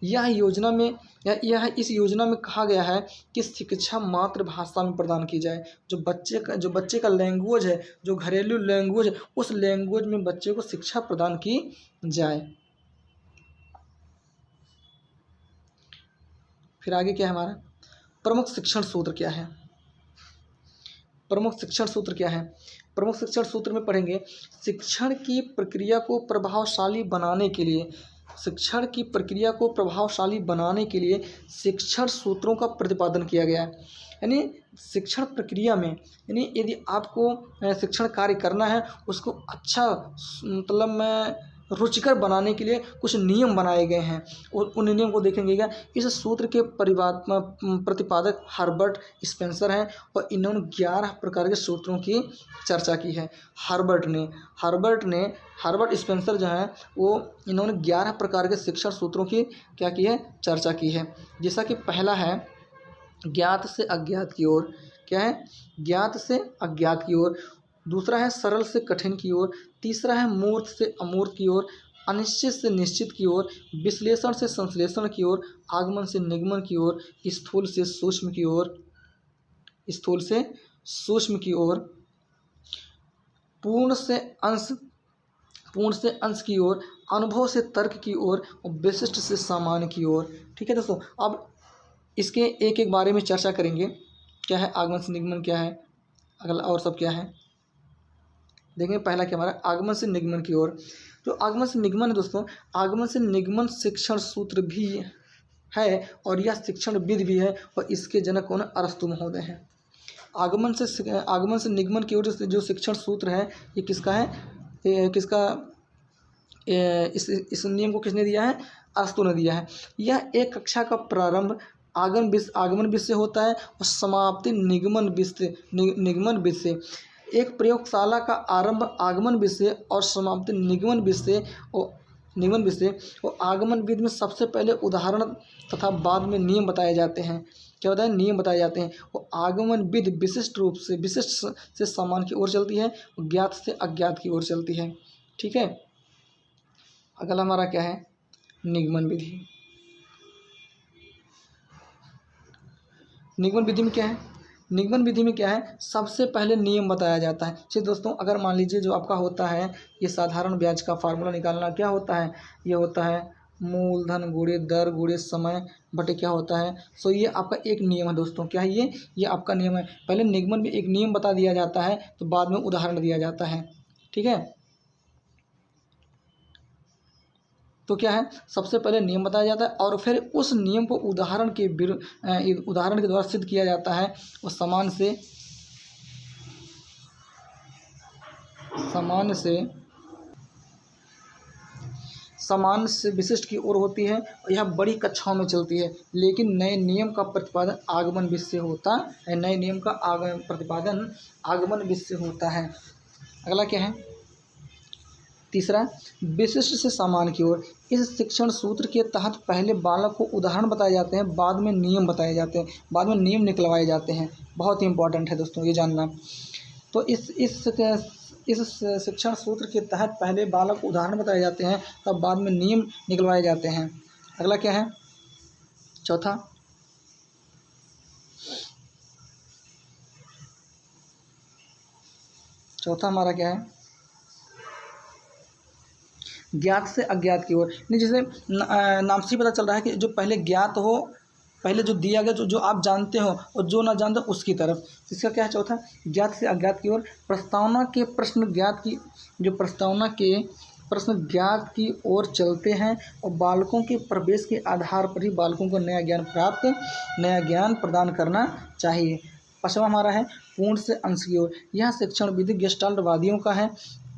[SPEAKER 1] यह योजना में यह इस योजना में कहा गया है कि शिक्षा मातृभाषा में प्रदान की जाए। जो बच्चे का लैंग्वेज है, जो घरेलू लैंग्वेज है, उस लैंग्वेज में बच्चे को शिक्षा प्रदान की जाए। फिर आगे क्या है हमारा प्रमुख शिक्षण सूत्र क्या है? प्रमुख शिक्षण सूत्र क्या है? प्रमुख शिक्षण सूत्र में पढ़ेंगे, शिक्षण की प्रक्रिया को प्रभावशाली बनाने के लिए, शिक्षण की प्रक्रिया को प्रभावशाली बनाने के लिए शिक्षण सूत्रों का प्रतिपादन किया गया है। यानी शिक्षण प्रक्रिया में, यानी यदि आपको शिक्षण कार्य करना है, उसको अच्छा मतलब में रुचिकर बनाने के लिए कुछ नियम बनाए गए हैं और उन नियम को देखेंगे क्या। इस सूत्र के प्रतिपादक हर्बर्ट स्पेंसर हैं और इन्होंने 11 प्रकार के सूत्रों की चर्चा की है। हर्बर्ट स्पेंसर जो हैं वो इन्होंने 11 प्रकार के शिक्षण सूत्रों की क्या की है, चर्चा की है। जैसा कि पहला है ज्ञात से अज्ञात की ओर, क्या है, ज्ञात से अज्ञात की ओर। दूसरा है सरल से कठिन की ओर। तीसरा है मूर्त से अमूर्त की ओर, अनिश्चित से निश्चित की ओर, विश्लेषण से संश्लेषण की ओर, आगमन से निगमन की ओर, स्थूल से सूक्ष्म की ओर, स्थूल से सूक्ष्म की ओर, पूर्ण से अंश की ओर, अनुभव से तर्क की ओर और विशिष्ट से सामान्य की ओर। ठीक है दोस्तों, अब इसके एक एक बारे में चर्चा करेंगे। क्या है आगमन से निगमन, क्या है अगला और सब क्या है देखेंगे। पहला क्या हमारा आगमन से निगमन की ओर। जो आगमन से निगमन है दोस्तों, आगमन से निगमन शिक्षण सूत्र भी है और यह शिक्षण विधि भी है और इसके जनक कौन है, अरस्तु महोदय हैं। आगमन से निगमन की ओर जो शिक्षण सूत्र है ये किसका है, इस नियम को किसने दिया है, अरस्तु ने दिया है। यह एक कक्षा का प्रारंभ आगमन विधि से होता है और समाप्ति निगमन विधि से। एक प्रयोगशाला का आरंभ आगमन विधि से और समाप्ति निगमन विधि से और आगमन विधि में सबसे पहले उदाहरण तथा बाद में नियम बताए जाते हैं। क्या होता है, नियम बताए जाते हैं। और आगमन विधि विशिष्ट से सामान्य की ओर चलती है और ज्ञात से अज्ञात की ओर चलती है। ठीक है, अगला हमारा क्या है, निगमन विधि। निगमन विधि में क्या है, निगमन विधि में क्या है, सबसे पहले नियम बताया जाता है। चलिए दोस्तों, अगर मान लीजिए जो आपका होता है ये साधारण ब्याज का फार्मूला निकालना, क्या होता है, ये होता है मूलधन गुणे दर गुणे समय बटे क्या होता है। सो ये आपका एक नियम है दोस्तों। क्या है ये आपका नियम है। पहले निगमन में एक नियम बता दिया जाता है तो बाद में उदाहरण दिया जाता है। ठीक है, तो क्या है, सबसे पहले नियम बताया जाता है और फिर उस नियम को उदाहरण के द्वारा सिद्ध किया जाता है। और समान से विशिष्ट की ओर होती है और यह बड़ी कक्षाओं में चलती है। लेकिन नए नियम का प्रतिपादन आगमन विधि से होता है। नए नियम का प्रतिपादन आगमन विधि से होता है। अगला क्या है, तीसरा विशिष्ट से सामान्य की ओर। इस शिक्षण सूत्र के तहत पहले बालक को उदाहरण बताए जाते हैं, बाद में नियम बताए जाते हैं, बाद में नियम निकलवाए जाते हैं। बहुत ही इंपॉर्टेंट है दोस्तों ये जानना। तो इस शिक्षण सूत्र के तहत पहले बालक को उदाहरण बताए जाते हैं, तब बाद में नियम निकलवाए जाते हैं। अगला क्या है, चौथा हमारा क्या है, ज्ञात से अज्ञात की ओर। नहीं, जैसे नाम से ही पता चल रहा है कि जो पहले ज्ञात हो, पहले जो दिया गया जो आप जानते हो और जो ना जानते हो उसकी तरफ। इसका क्या है, चौथा ज्ञात से अज्ञात की ओर। प्रस्तावना के प्रश्न ज्ञात की ओर चलते हैं और बालकों के प्रवेश के आधार पर ही बालकों को नया ज्ञान प्रदान करना चाहिए। पांचवा हमारा है पूर्ण से अंश की ओर। यह शिक्षण विधि गेस्टाल्टवादियों का है।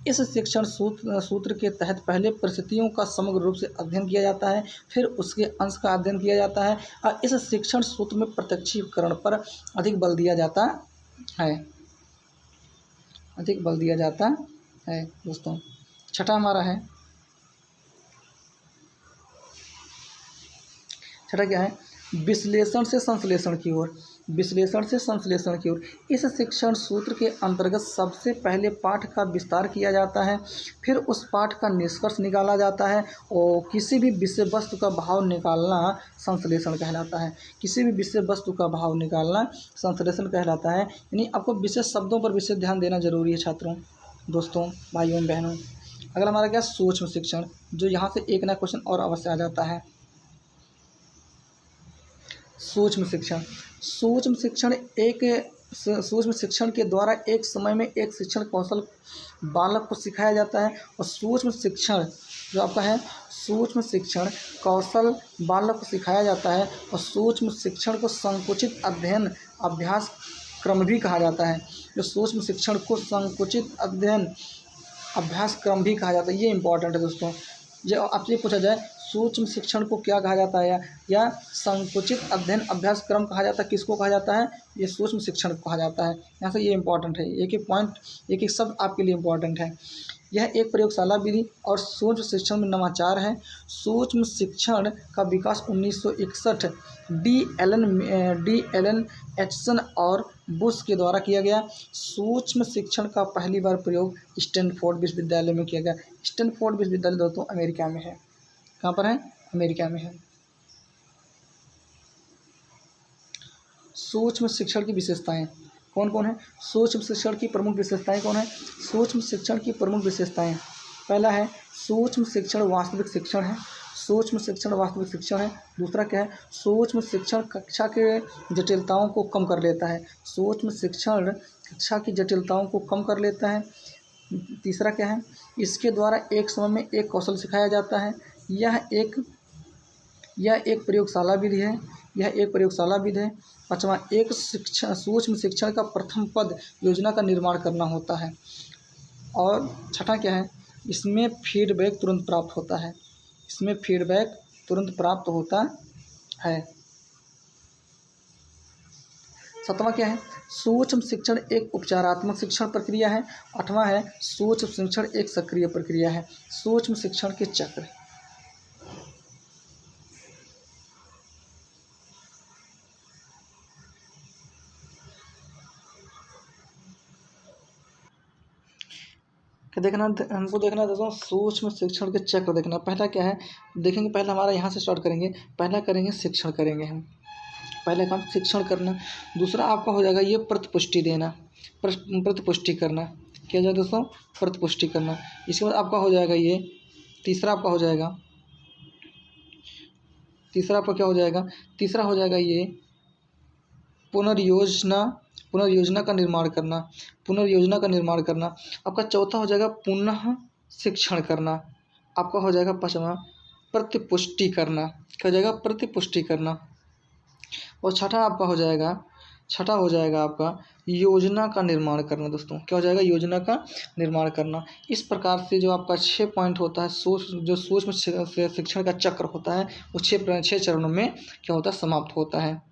[SPEAKER 1] इस शिक्षण सूत्र के तहत पहले परिस्थितियों का समग्र रूप से अध्ययन किया जाता है, फिर उसके अंश का अध्ययन किया जाता है और इस शिक्षण सूत्र में प्रत्यक्षीकरण पर अधिक बल दिया जाता है दोस्तों। छठा हमारा है, छठा क्या है, विश्लेषण से संश्लेषण की ओर, विश्लेषण से संश्लेषण की ओर। इस शिक्षण सूत्र के अंतर्गत सबसे पहले पाठ का विस्तार किया जाता है, फिर उस पाठ का निष्कर्ष निकाला जाता है और किसी भी विषय वस्तु का भाव निकालना संश्लेषण कहलाता है। किसी भी विषय वस्तु का भाव निकालना संश्लेषण कहलाता है। यानी आपको विशेष शब्दों पर विशेष ध्यान देना जरूरी है छात्रों, दोस्तों, भाइयों एवं बहनों। अगला हमारा क्या, सूक्ष्म शिक्षण, जो यहाँ से एक नया क्वेश्चन और अवश्य आ जाता है। सूक्ष्म शिक्षण, सूक्ष्म शिक्षण सूक्ष्म शिक्षण के द्वारा एक समय में एक शिक्षण कौशल बालक को सिखाया जाता है। और सूक्ष्म शिक्षण जो आपका है, सूक्ष्म शिक्षण कौशल बालक को सिखाया जाता है। और सूक्ष्म शिक्षण को संकुचित अध्ययन अभ्यास क्रम भी कहा जाता है। जो सूक्ष्म शिक्षण को संकुचित अध्ययन अभ्यास क्रम भी कहा जाता है, ये इंपॉर्टेंट है दोस्तों। जो आपसे पूछा जाए सूक्ष्म शिक्षण को क्या कहा जाता है या संकुचित अध्ययन अभ्यास क्रम कहा जाता है, किसको कहा जाता है, ये सूक्ष्म शिक्षण को कहा जाता है। यहाँ से ये इंपॉर्टेंट है, एक एक पॉइंट, एक एक शब्द आपके लिए इंपॉर्टेंट है। यह एक प्रयोगशाला विधि और सूक्ष्म शिक्षण में नवाचार है। सूक्ष्म शिक्षण का विकास 1961 डी एलन एचसन और बुश के द्वारा किया गया। सूक्ष्म शिक्षण का पहली बार प्रयोग स्टैनफोर्ड विश्वविद्यालय में किया गया। स्टैनफोर्ड विश्वविद्यालय दोस्तों अमेरिका में है। कहाँ पर है, अमेरिका में है। सूक्ष्म शिक्षण की विशेषताएं कौन कौन है, सूक्ष्म शिक्षण की प्रमुख विशेषताएं कौन है, सूक्ष्म शिक्षण की प्रमुख विशेषताएं, पहला है सूक्ष्म शिक्षण वास्तविक शिक्षण है, सूक्ष्म शिक्षण वास्तविक शिक्षण है। दूसरा क्या है, सूक्ष्म शिक्षण कक्षा के जटिलताओं को कम कर लेता है, सूक्ष्म शिक्षण कक्षा की जटिलताओं को कम कर लेता है। तीसरा क्या है, इसके द्वारा एक समय में एक कौशल सिखाया जाता है। यह एक प्रयोगशाला विधि है, यह एक प्रयोगशाला विधि है। पाँचवां, एक शिक्षण सूक्ष्म शिक्षण का प्रथम पद योजना का निर्माण करना होता है। और छठा क्या है, इसमें फीडबैक तुरंत प्राप्त होता है, इसमें फीडबैक तुरंत प्राप्त होता है। सातवां क्या है, सूक्ष्म शिक्षण एक उपचारात्मक शिक्षण प्रक्रिया है। आठवां है, सूक्ष्म शिक्षण एक सक्रिय प्रक्रिया है। सूक्ष्म शिक्षण के चक्र, हमको देखना दोस्तों, सूक्ष्म शिक्षण के चक्र देखना। पहला क्या है देखेंगे, पहला हमारा यहाँ से स्टार्ट करेंगे। पहला करेंगे शिक्षण करेंगे हम, पहला काम शिक्षण करना। दूसरा आपका हो जाएगा ये प्रतिपुष्टि देना, प्रतिपुष्टि करना। क्या जाए दोस्तों, प्रतिपुष्टि करना। इसके बाद आपका हो जाएगा ये, तीसरा आपका हो जाएगा, तीसरा आपका क्या हो जाएगा, तीसरा हो जाएगा ये पुनर्योजना का निर्माण करना, पुनर्योजना का निर्माण करना। आपका चौथा हो जाएगा पुनः शिक्षण करना। आपका हो जाएगा पांचवा प्रतिपुष्टि करना, क्या हो जाएगा, प्रतिपुष्टि करना। और छठा आपका हो जाएगा, छठा हो जाएगा आपका योजना का निर्माण करना। दोस्तों क्या हो जाएगा, योजना का निर्माण करना। इस प्रकार से जो आपका 6 पॉइंट होता है, जो सूक्ष्म शिक्षण का चक्र होता है, वो 6 चरणों में क्या होता है, समाप्त होता है।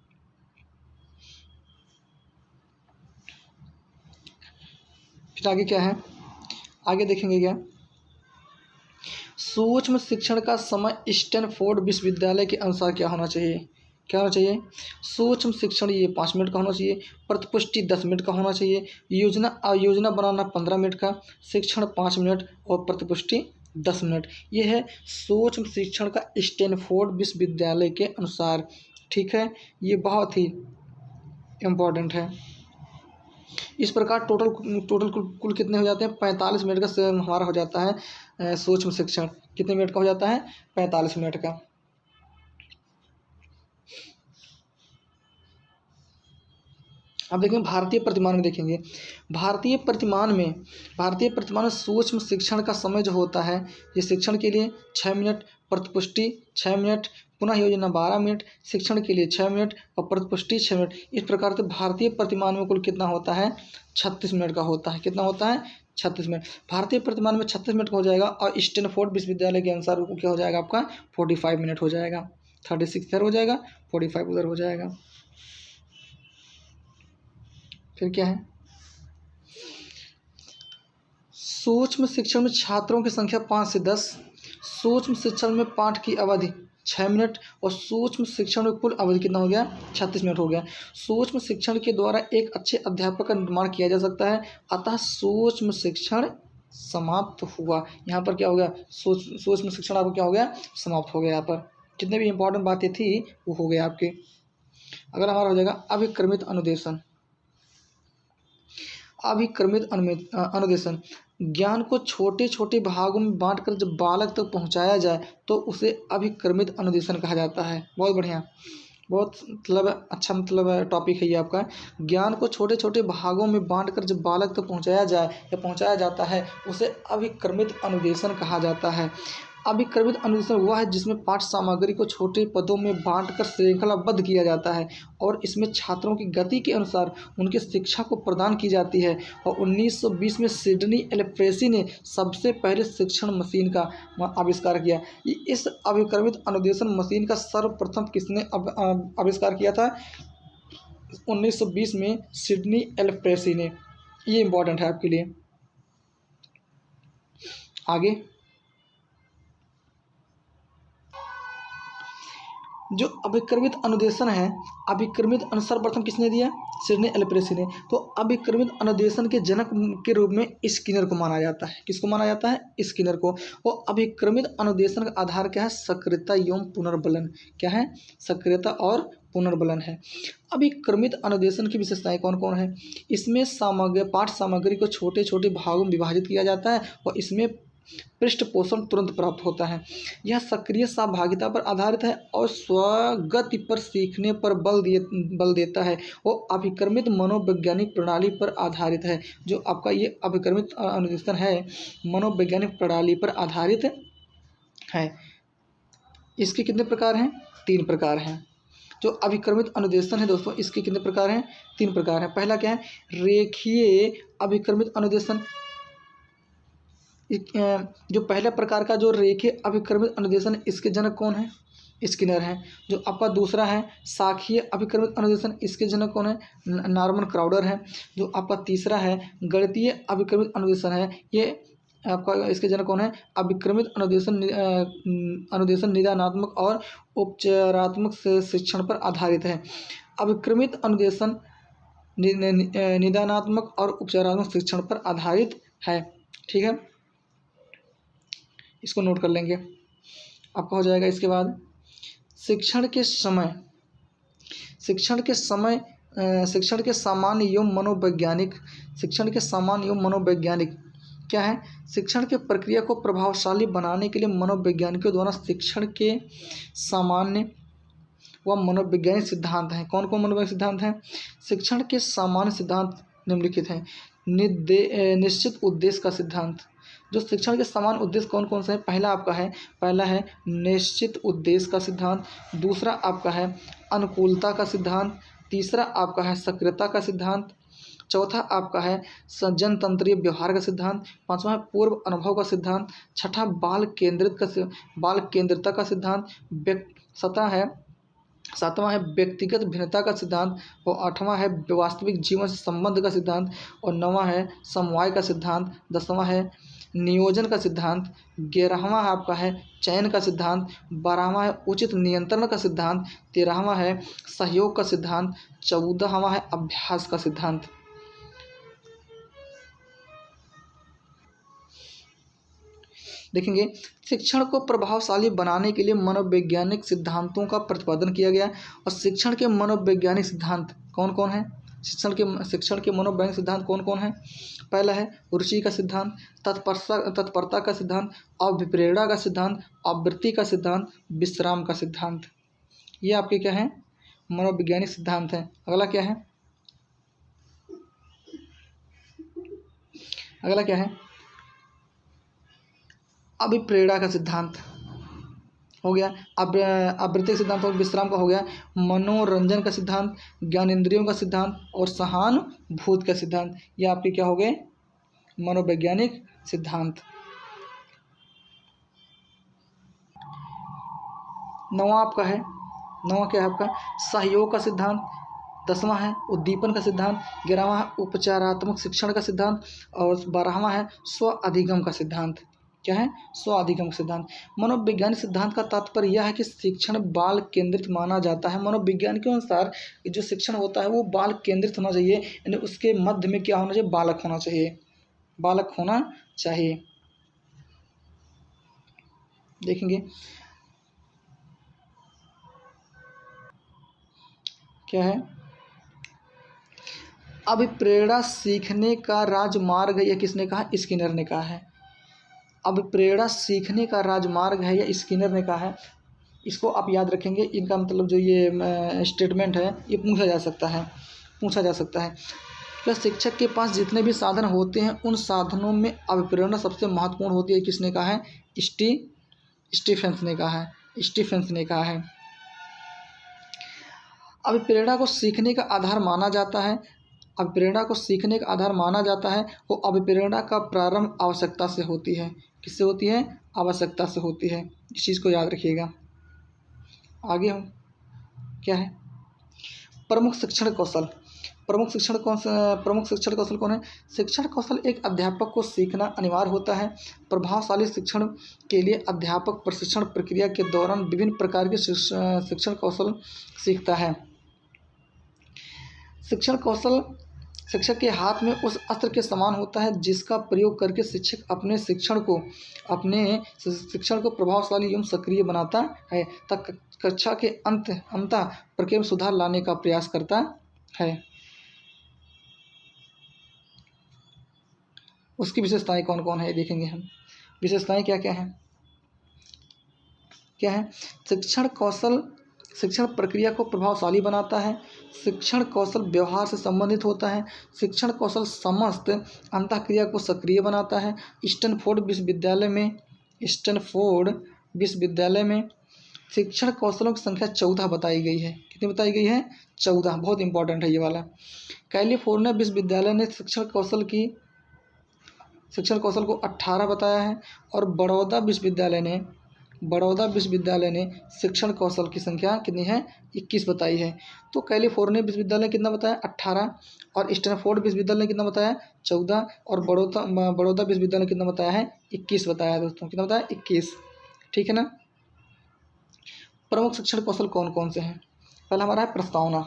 [SPEAKER 1] फिर आगे क्या है, आगे देखेंगे क्या, सूक्ष्म शिक्षण का समय स्टैनफोर्ड विश्वविद्यालय के अनुसार क्या होना चाहिए, क्या होना चाहिए, सूक्ष्म शिक्षण ये 5 मिनट का होना चाहिए, प्रतिपुष्टि 10 मिनट का होना चाहिए, योजना बनाना 15 मिनट का, शिक्षण 5 मिनट और प्रतिपुष्टि 10 मिनट। ये है सूक्ष्म शिक्षण का स्टैनफोर्ड विश्वविद्यालय के अनुसार। ठीक है, ये बहुत ही इम्पोर्टेंट है। इस प्रकार टोटल कुल कितने हो जाते हैं, 45 मिनट का हमारा हो जाता है सूक्ष्म शिक्षण। कितने मिनट का हो जाता है, 45 मिनट का। अब देखेंगे भारतीय प्रतिमान में, देखेंगे भारतीय प्रतिमान में सूक्ष्म शिक्षण का समय जो होता है, ये शिक्षण के लिए 6 मिनट, प्रतिपुष्टि 6 मिनट, पुनः योजना 12 मिनट, शिक्षण के लिए 6 मिनट और प्रतिपुष्टि 6 मिनट। इस प्रकार से भारतीय प्रतिमान में कुल कितना होता है, 36 मिनट का होता है। कितना होता है, 36 मिनट। भारतीय प्रतिमान में 36 मिनट का हो जाएगा और स्टैनफोर्ड विश्वविद्यालय के अनुसार क्या हो जाएगा, आपका 45 मिनट हो जाएगा। 36 इधर हो जाएगा, 45 उधर हो जाएगा। फिर क्या है, सूक्ष्म शिक्षण में छात्रों की संख्या 5 से 10। सूक्ष्म शिक्षण में पाठ की अवधि 6 मिनट और सूक्ष्म शिक्षण में कुल अवधि कितना हो गया 36 मिनट हो गया। सूक्ष्म शिक्षण के द्वारा एक अच्छे अध्यापक का निर्माण किया जा सकता है, अतः सूक्ष्म शिक्षण समाप्त हुआ। यहाँ पर क्या हो गया, सूक्ष्म शिक्षण आपको क्या हो गया, समाप्त हो गया। यहाँ पर जितने भी इंपॉर्टेंट बातें थी वो हो गए आपके। अगर हमारा हो जाएगा अभिक्रमित अनुदेशन। अभिक्रमित अनुदेशन ज्ञान को छोटे छोटे भागों में बांटकर जब बालक तक पहुंचाया जाए तो उसे अभिक्रमित अनुदेशन कहा जाता है। बहुत बढ़िया, बहुत मतलब अच्छा मतलब टॉपिक है ये आपका। ज्ञान को छोटे छोटे भागों में बांटकर जब बालक तक पहुंचाया जाए या पहुंचाया जाता है उसे अभिक्रमित अनुदेशन कहा जाता है। अभिक्रमित अनुदेशन वह है जिसमें पाठ सामग्री को छोटे पदों में बांटकर श्रृंखलाबद्ध किया जाता है और इसमें छात्रों की गति के अनुसार उनकी शिक्षा को प्रदान की जाती है। और 1920 में सिडनी एल्फ्रेसी ने सबसे पहले शिक्षण मशीन का आविष्कार किया। इस अभिक्रमित अनुदेशन मशीन का सर्वप्रथम किसने आविष्कार किया था? 1920 में सिडनी एल्फ्रेसी ने। ये इम्पोर्टेंट है आपके लिए। आगे जो अभिक्रमित अनुदेशन है, अभिक्रमित सर्वप्रथम किसने दिया? सिडनी एल्फ्रेसी ने। तो अभिक्रमित अनुदेशन के जनक के रूप में स्किनर को माना जाता है। किसको माना जाता है? स्किनर को। और अभिक्रमित अनुदेशन का आधार क्या है? सक्रियता एवं पुनर्बलन। क्या है? सक्रियता और पुनर्बलन है। अभिक्रमित अनुदेशन की विशेषताएं कौन कौन है? इसमें पाठ सामग्री को छोटे छोटे भागों में विभाजित किया जाता है और इसमें पृष्ठपोषण तुरंत प्राप्त होता है। यह सक्रिय सहभागिता पर आधारित है और स्वगति पर सीखने पर बल देता है और अभिक्रमित मनोवैज्ञानिक प्रणाली पर आधारित है। जो आपका ये अभिक्रमित अनुदेशन है मनोवैज्ञानिक प्रणाली पर आधारित है। इसके कितने प्रकार हैं? 3 प्रकार हैं। जो अभिक्रमित अनुदेशन है दोस्तों, इसके कितने प्रकार हैं? 3 प्रकार हैं। पहला क्या है? रेखीय अभिक्रमित अनुदेशन। जो पहले प्रकार का जो रेखीय अभिक्रमित अनुदेशन, इसके जनक कौन है? स्किनर हैं। जो आपका दूसरा है शाखीय अभिक्रमित अनुदेशन, इसके जनक कौन है? नॉर्मन क्राउडर है। जो आपका तीसरा है गणितीय अभिक्रमित अनुदेशन है, ये आपका इसके जनक कौन है? अभिक्रमित अनुदेशन निदानात्मक और उपचारात्मक शिक्षण पर आधारित है। अभिक्रमित अनुदेशन निदानात्मक और उपचारात्मक शिक्षण पर आधारित है। ठीक है, इसको नोट कर लेंगे। आपका हो जाएगा इसके बाद शिक्षण के सामान्य एवं मनोवैज्ञानिक क्या है? शिक्षण के प्रक्रिया को प्रभावशाली बनाने के लिए मनोवैज्ञानिकों द्वारा शिक्षण के सामान्य व मनोवैज्ञानिक सिद्धांत हैं। कौन कौन मनोवैज्ञानिक सिद्धांत हैं? शिक्षण के सामान्य सिद्धांत निम्नलिखित हैं। निश्चित उद्देश्य का सिद्धांत। जो शिक्षण के समान उद्देश्य कौन कौन से हैं? पहला है निश्चित उद्देश्य का सिद्धांत। दूसरा आपका है अनुकूलता का सिद्धांत। तीसरा आपका है सक्रियता का सिद्धांत। चौथा आपका है जनतंत्रीय व्यवहार का सिद्धांत। पांचवा है पूर्व अनुभव का सिद्धांत। छठा बाल केंद्रितता का सिद्धांत। सातवां है व्यक्तिगत भिन्नता का सिद्धांत। और आठवां है वास्तविक जीवन से संबंध का सिद्धांत। और नौवां है समवाय का सिद्धांत। 10वां है नियोजन का सिद्धांत। 11वां आपका है चयन का सिद्धांत। 12वां है उचित नियंत्रण का सिद्धांत। 13वां है सहयोग का सिद्धांत। 14वां है अभ्यास का सिद्धांत। देखेंगे शिक्षण को प्रभावशाली बनाने के लिए मनोवैज्ञानिक सिद्धांतों का प्रतिपादन किया गया। और शिक्षण के मनोवैज्ञानिक सिद्धांत कौन कौन है? शिक्षण के मनोवैज्ञानिक सिद्धांत कौन कौन है? पहला है रुचि का सिद्धांत, तत्परता का सिद्धांत, अभिप्रेरणा का सिद्धांत, आवृत्ति का सिद्धांत, विश्राम का सिद्धांत। ये आपके क्या है? मनोवैज्ञानिक सिद्धांत हैं। अगला क्या है? अभिप्रेरणा का सिद्धांत हो गया। आवृत्ति सिद्धांत और विश्राम का हो गया। मनोरंजन का सिद्धांत, ज्ञानेंद्रियों का सिद्धांत और सहानुभूति का सिद्धांत। ये आपके क्या हो गए? मनोवैज्ञानिक सिद्धांत। नौवां क्या है आपका? सहयोग का सिद्धांत। 10वां है उद्दीपन का सिद्धांत। 11वां है उपचारात्मक शिक्षण का सिद्धांत। और 12वां है स्व अधिगम का सिद्धांत। क्या है, स्वाधिगम सिद्धांत। मनोवैज्ञानिक सिद्धांत का तात्पर्य यह है कि शिक्षण बाल केंद्रित माना जाता है। मनोविज्ञान के अनुसार जो शिक्षण होता है वो बाल केंद्रित होना चाहिए, यानी उसके मध्य में क्या होना चाहिए, बालक होना चाहिए, बालक होना चाहिए। देखेंगे क्या है, अभिप्रेरणा सीखने का राजमार्ग है, यह किसने कहा, स्किनर ने कहा है। अभिप्रेरणा सीखने का राजमार्ग है, यह स्किनर ने कहा है। इसको आप याद रखेंगे, इनका मतलब जो ये स्टेटमेंट है ये पूछा जा सकता है, पूछा जा सकता है। क्या शिक्षक के पास जितने भी साधन होते हैं उन साधनों में अभिप्रेरणा सबसे महत्वपूर्ण होती है, किसने कहा है, स्टीफेंस ने कहा है, स्टीफेंस ने कहा है। अभिप्रेरणा को सीखने का आधार माना जाता है, अभिप्रेरणा को सीखने का आधार माना जाता है, वो अभिप्रेरणा का प्रारंभ आवश्यकता से होती है, किससे होती है, आवश्यकता से होती है। इस चीज़ को याद रखिएगा। आगे हम क्या है, प्रमुख शिक्षण कौशल। प्रमुख शिक्षण कौशल कौन है, शिक्षण कौशल एक अध्यापक को सीखना अनिवार्य होता है। प्रभावशाली शिक्षण के लिए अध्यापक प्रशिक्षण प्रक्रिया के दौरान विभिन्न प्रकार के शिक्षण कौशल सीखता है। शिक्षण कौशल शिक्षक के हाथ में उस अस्त्र के समान होता है जिसका प्रयोग करके शिक्षक अपने शिक्षण को प्रभावशाली एवं सक्रिय बनाता है तक कक्षा के अंतः प्रक्रिया में सुधार लाने का प्रयास करता है। उसकी विशेषताएं कौन कौन है देखेंगे हम। विशेषताएं क्या क्या हैं, शिक्षण कौशल शिक्षण प्रक्रिया को प्रभावशाली बनाता है। शिक्षण कौशल व्यवहार से संबंधित होता है। शिक्षण कौशल समस्त अंतःक्रिया को सक्रिय बनाता है। स्टैनफोर्ड विश्वविद्यालय में शिक्षण कौशलों की संख्या 14 बताई गई है। कितनी बताई गई है, 14। बहुत इंपॉर्टेंट है ये वाला। कैलिफोर्निया विश्वविद्यालय ने शिक्षण कौशल को 18 बताया है और बड़ौदा विश्वविद्यालय ने शिक्षण कौशल की संख्या कितनी है, 21 बताई है। तो कैलिफोर्निया विश्वविद्यालय ने कितना बताया, 18, और स्टैनफोर्ड विश्वविद्यालय ने कितना बताया, 14, और बड़ौदा विश्वविद्यालय ने कितना बताया है, 21 बताया है दोस्तों। कितना बताया, 21। ठीक है ना। प्रमुख शिक्षण कौशल कौन कौन से हैं। पहला हमारा है प्रस्तावना।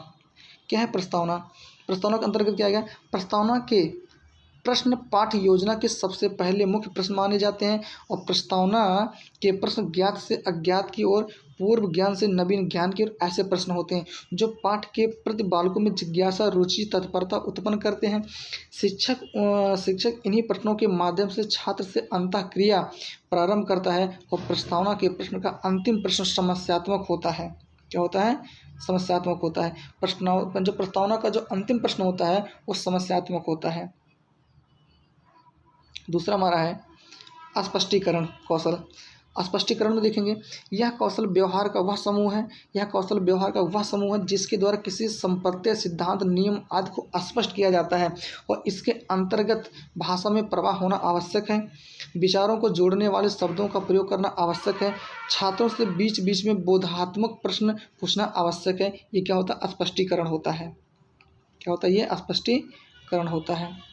[SPEAKER 1] क्या है प्रस्तावना, प्रस्तावना के अंतर्गत क्या आएगा, प्रस्तावना के प्रश्न पाठ्य योजना के सबसे पहले मुख्य प्रश्न माने जाते हैं और प्रस्तावना के प्रश्न ज्ञात से अज्ञात की ओर, पूर्व ज्ञान से नवीन ज्ञान की ओर ऐसे प्रश्न होते हैं जो पाठ के प्रति बालकों में जिज्ञासा, रुचि, तत्परता उत्पन्न करते हैं। शिक्षक इन्हीं प्रश्नों के माध्यम से छात्र से अंतःक्रिया प्रारंभ करता है और प्रस्तावना के प्रश्न का अंतिम प्रश्न समस्यात्मक होता है। क्या होता है, समस्यात्मक होता है। जो प्रस्तावना का जो अंतिम प्रश्न होता है वो समस्यात्मक होता है। दूसरा हमारा है स्पष्टीकरण कौशल। स्पष्टीकरण में देखेंगे, यह कौशल व्यवहार का वह समूह है जिसके द्वारा किसी संपत्ति, सिद्धांत, नियम आदि को स्पष्ट किया जाता है और इसके अंतर्गत भाषा में प्रवाह होना आवश्यक है। विचारों को जोड़ने वाले शब्दों का प्रयोग करना आवश्यक है। छात्रों से बीच बीच में बोधात्मक प्रश्न पूछना आवश्यक है। ये क्या होता है, स्पष्टीकरण होता है। क्या होता है, ये स्पष्टीकरण होता है।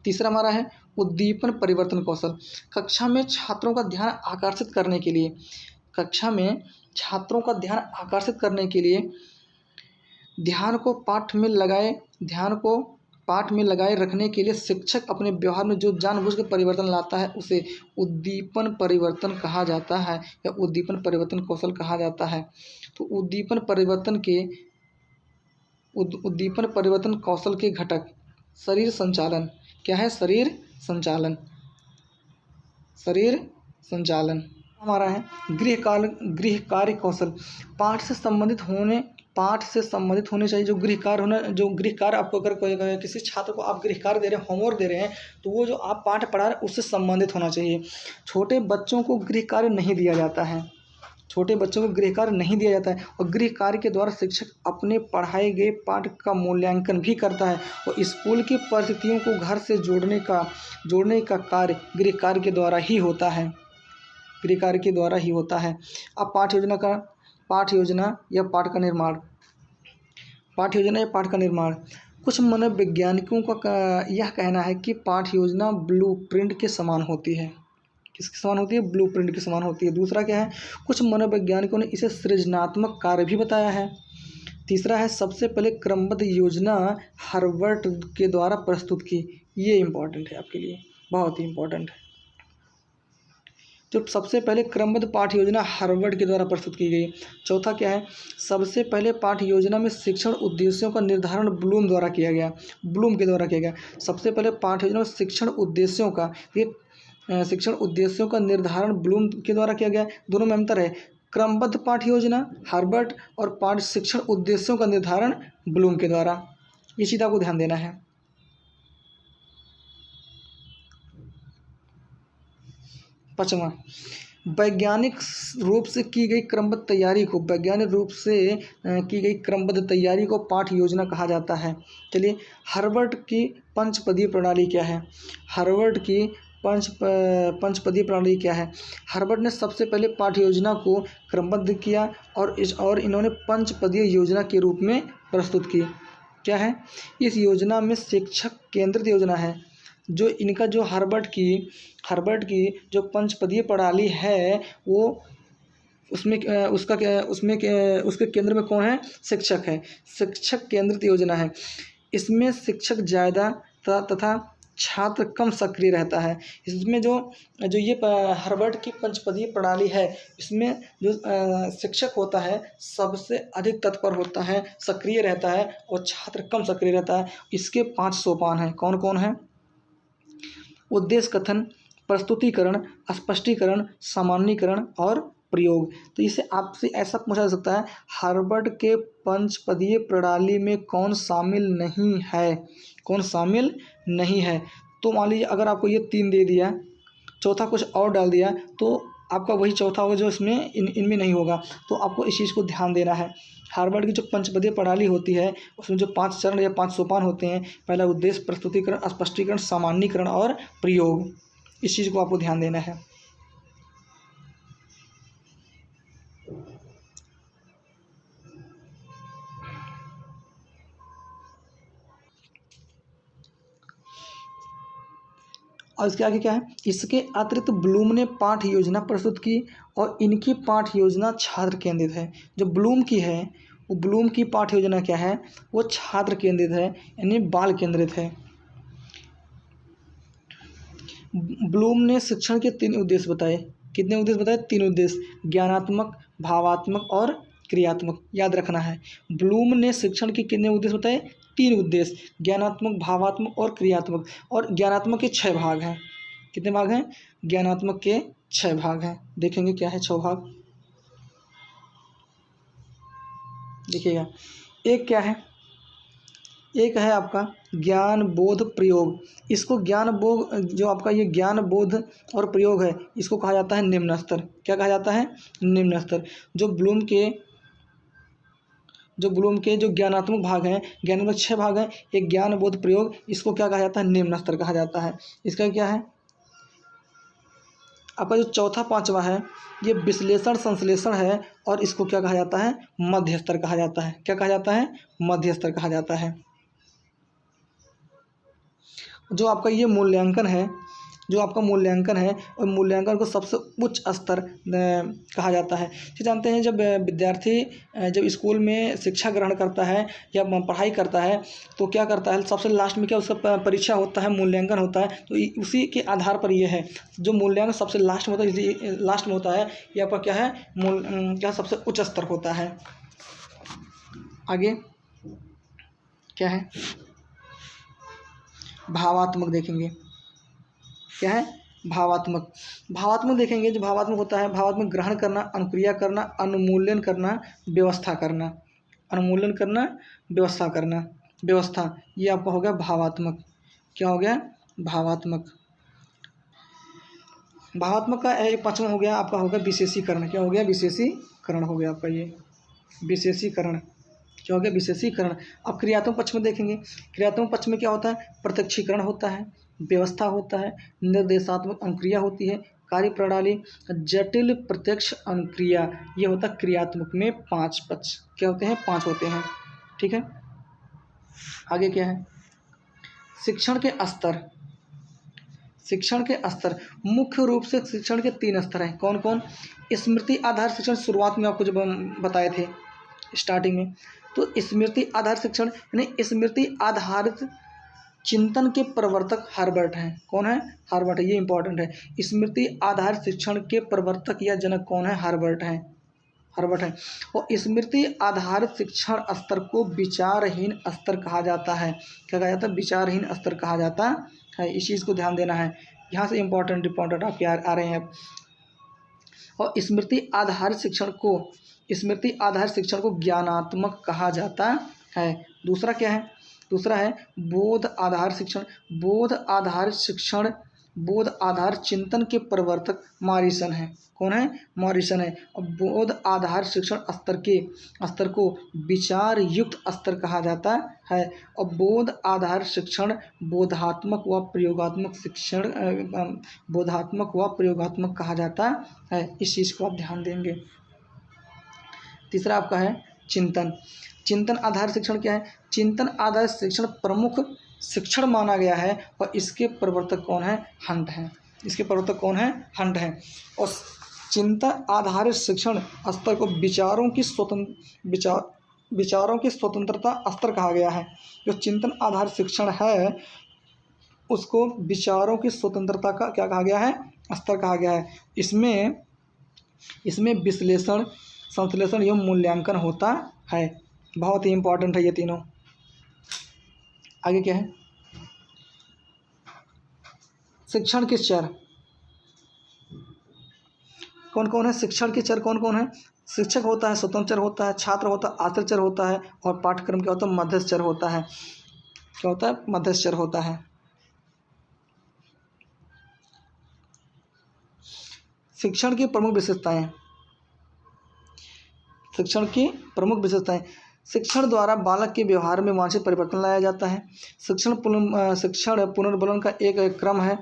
[SPEAKER 1] तीसरा हमारा है उद्दीपन परिवर्तन कौशल। कक्षा में छात्रों का ध्यान आकर्षित करने के लिए ध्यान को पाठ में लगाए रखने के लिए शिक्षक अपने व्यवहार में जो जानबूझकर परिवर्तन लाता है उसे उद्दीपन परिवर्तन कहा जाता है या उद्दीपन परिवर्तन कौशल कहा जाता है। तो उद्दीपन परिवर्तन कौशल के घटक शरीर संचालन। क्या है, शरीर संचालन। हमारा है गृह कार्य कौशल। पाठ से संबंधित होने चाहिए। जो गृह कार्य आपको अगर किसी छात्र को आप गृह कार्य दे रहे हैं, होमवर्क दे रहे हैं, तो वो जो आप पाठ पढ़ा रहे हैं उससे संबंधित होना चाहिए। छोटे बच्चों को गृह कार्य नहीं दिया जाता है और गृह कार्य के द्वारा शिक्षक अपने पढ़ाए गए पाठ का मूल्यांकन भी करता है और स्कूल की परिस्थितियों को घर से जोड़ने का कार्य गृह कार्य के द्वारा ही होता है। अब पाठ योजना या पाठ का निर्माण। कुछ मनोवैज्ञानिकों का यह कहना है कि पाठ्य योजना ब्लूप्रिंट के समान होती है। किसके समान होती है? ब्लूप्रिंट के समान होती है। दूसरा क्या है? कुछ मनोवैज्ञानिकों ने इसे सृजनात्मक कार्य भी बताया है। तीसरा है सबसे पहले क्रमबद्ध योजना हार्वर्ड के द्वारा प्रस्तुत की। ये इम्पोर्टेंट है आपके लिए, बहुत ही इम्पोर्टेंट है। जो सबसे पहले क्रमबद्ध पाठ्य योजना हार्वर्ड के द्वारा प्रस्तुत की गई। चौथा क्या है? सबसे पहले पाठ्य योजना में शिक्षण उद्देश्यों का निर्धारण ब्लूम द्वारा किया गया। ब्लूम के द्वारा किया गया। सबसे पहले पाठ्य योजना में शिक्षण उद्देश्यों का शिक्षण उद्देश्यों का निर्धारण ब्लूम के द्वारा किया गया। दोनों में अंतर है। क्रमबद्ध पाठ्य योजना हार्वर्ड और पाठ्य शिक्षण उद्देश्यों का निर्धारण ब्लूम के द्वारा। ये चीज़ आपको ध्यान देना है। पांचवा, वैज्ञानिक रूप से की गई क्रमबद्ध तैयारी को पाठ्य योजना कहा जाता है। चलिए, हार्वर्ड की पंचपदीय प्रणाली क्या है? हार्वर्ड की पंचपदीय प्रणाली क्या है? हार्वर्ड ने सबसे पहले पाठ्य योजना को क्रमबद्ध किया और इन्होंने पंचपदीय योजना के रूप में प्रस्तुत की। क्या है? इस योजना में शिक्षक केंद्रित योजना है। जो इनका जो हार्वर्ड की जो पंचपदीय प्रणाली है, वो उसके केंद्र में कौन है? शिक्षक है। शिक्षक केंद्रित योजना है। इसमें शिक्षक ज़्यादा तथा छात्र कम सक्रिय रहता है। इसमें जो ये हार्वर्ड की पंचपदीय प्रणाली है, इसमें जो शिक्षक होता है सबसे अधिक तत्पर होता है, सक्रिय रहता है, और छात्र कम सक्रिय रहता है। इसके 5 सोपान हैं। कौन कौन है? उद्देश्य कथन, प्रस्तुतिकरण, स्पष्टीकरण, सामान्यीकरण और प्रयोग। तो इसे आपसे ऐसा पूछा जा सकता है, हार्वर्ड के पंचपदीय प्रणाली में कौन शामिल नहीं है? कौन शामिल नहीं है? तो मान लीजिए अगर आपको ये 3 दे दिया, चौथा कुछ और डाल दिया, तो आपका वही चौथा होगा जो इसमें इनमें नहीं होगा। तो आपको इस चीज़ को ध्यान देना है। हार्वर्ड की जो पंचपदीय प्रणाली होती है, उसमें जो 5 चरण या 5 सोपान होते हैं। पहला उद्देश्य, प्रस्तुतिकरण, स्पष्टीकरण, सामान्यीकरण और प्रयोग। इस चीज़ को आपको ध्यान देना है। और इसके आगे क्या है? इसके अतिरिक्त ब्लूम ने पाठ्य योजना प्रस्तुत की और इनकी पाठ्य योजना छात्र केंद्रित है। जो ब्लूम की है, वो ब्लूम की पाठ्य योजना क्या है? वो छात्र केंद्रित है, यानी बाल केंद्रित है। ब्लूम ने शिक्षण के 3 उद्देश्य बताए। कितने उद्देश्य बताए? 3 उद्देश्य, ज्ञानात्मक, भावात्मक और क्रियात्मक। याद रखना है, ब्लूम ने शिक्षण के कितने उद्देश्य बताए? 3 उद्देश्य, ज्ञानात्मक, भावात्मक और क्रियात्मक। और ज्ञानात्मक के 6 भाग हैं। कितने भाग हैं? ज्ञानात्मक के 6 भाग हैं। देखेंगे क्या है 6 भाग। देखिएगा, एक क्या है? एक है आपका ज्ञान, बोध, प्रयोग। इसको ज्ञान बोध, जो आपका ये ज्ञान, बोध और प्रयोग है, इसको कहा जाता है निम्न स्तर। क्या कहा जाता है? निम्न स्तर। जो ब्लूम के जो ज्ञानात्मक भाग हैं, ज्ञानात्मक 6 भाग हैं, एक ज्ञान, बोध, प्रयोग, इसको क्या कहा जाता है? निम्न स्तर कहा जाता है। इसका क्या है? आपका जो चौथा 5वां है, ये विश्लेषण संश्लेषण है, और इसको क्या कहा जाता है? मध्य स्तर कहा जाता है। क्या कहा जाता है? मध्य स्तर कहा जाता है। जो आपका ये मूल्यांकन है, और मूल्यांकन को सबसे उच्च स्तर कहा जाता है। तो जानते हैं, जब विद्यार्थी जब स्कूल में शिक्षा ग्रहण करता है या पढ़ाई करता है, तो क्या करता है? सबसे लास्ट में क्या उसका परीक्षा होता है, मूल्यांकन होता है। तो उसी के आधार पर ये है, जो मूल्यांकन सबसे लास्ट में होता है, इसलिए लास्ट में होता है। ये आपका क्या है? क्या सबसे उच्च स्तर होता है। आगे क्या है? भावात्मक देखेंगे। क्या है? भावात्मक देखेंगे। जो भावात्मक होता है, भावात्मक ग्रहण करना, अनुक्रिया करना, अनुमूल्यन करना, व्यवस्था करना। अनुमूल्यन करना, व्यवस्था, ये आपका हो गया भावात्मक। क्या हो गया? भावात्मक का 5वां हो गया आपका, हो गया विशेषीकरण। क्या हो गया? विशेषीकरण हो गया आपका ये विशेषीकरण। क्या हो गया? विशेषीकरण। अब क्रियात्मक पक्ष में देखेंगे। क्रियात्मक पक्ष में क्या होता है? प्रत्यक्षीकरण होता है, व्यवस्था होता है, निर्देशात्मक अनुक्रिया होती है, कार्यप्रणाली, जटिल प्रत्यक्ष अनुक्रिया। ये होता है क्रियात्मक में 5 पक्ष। क्या होते हैं? 5 होते हैं। ठीक है। आगे क्या है, शिक्षण के स्तर। शिक्षण के स्तर मुख्य रूप से शिक्षण के 3 स्तर हैं। कौन कौन? स्मृति आधार शिक्षण, शुरुआत में आपको जब हम बताए थे स्टार्टिंग में, तो स्मृति आधार शिक्षण यानी स्मृति आधारित चिंतन के प्रवर्तक हर्बर्ट हैं। कौन है? हर्बर्ट है, ये इंपॉर्टेंट है। स्मृति आधारित शिक्षण के प्रवर्तक या जनक कौन है? हर्बर्ट हैं, हर्बर्ट है। और स्मृति आधारित शिक्षण स्तर को विचारहीन स्तर कहा जाता है। क्या कहा जाता है? विचारहीन स्तर कहा जाता है। इस चीज़ को ध्यान देना है, यहाँ से इंपॉर्टेंट आपके आ रहे हैं। और स्मृति आधारित शिक्षण को ज्ञानात्मक कहा जाता है। दूसरा क्या है? दूसरा है बोध आधार शिक्षण। बोध आधार चिंतन के प्रवर्तक मॉरिसन है। कौन है? मॉरिसन है। और बोध आधार शिक्षण स्तर को विचार युक्त स्तर कहा जाता है। और बोध आधार शिक्षण बोधात्मक व प्रयोगात्मक कहा जाता है। इस चीज़ को आप ध्यान देंगे। तीसरा आपका है चिंतन आधार शिक्षण। क्या है? चिंतन आधारित शिक्षण प्रमुख शिक्षण माना गया है और इसके प्रवर्तक कौन है? हंट हैं। इसके प्रवर्तक कौन है? हंट हैं। और चिंतन आधारित शिक्षण स्तर को विचारों की स्वतंत्रता स्तर कहा गया है। जो चिंतन आधारित शिक्षण है उसको विचारों की स्वतंत्रता का क्या कहा गया है? स्तर कहा गया है। इसमें विश्लेषण, संश्लेषण एवं मूल्यांकन होता है। बहुत ही इंपॉर्टेंट है ये तीनों। आगे क्या है? शिक्षण के चर कौन कौन है? शिक्षण के चर कौन कौन है? शिक्षक होता है, स्वतंत्र चर होता है, छात्र होता है, आश्रित चर होता है, और पाठ्यक्रम क्या होता है? मध्यस्थ चर होता है। क्या होता है? मध्यस्थ चर होता है। शिक्षण की प्रमुख विशेषताएं। शिक्षण द्वारा बालक के व्यवहार में वांछित परिवर्तन लाया जाता है। शिक्षण पुनर्बलन का एक क्रम है,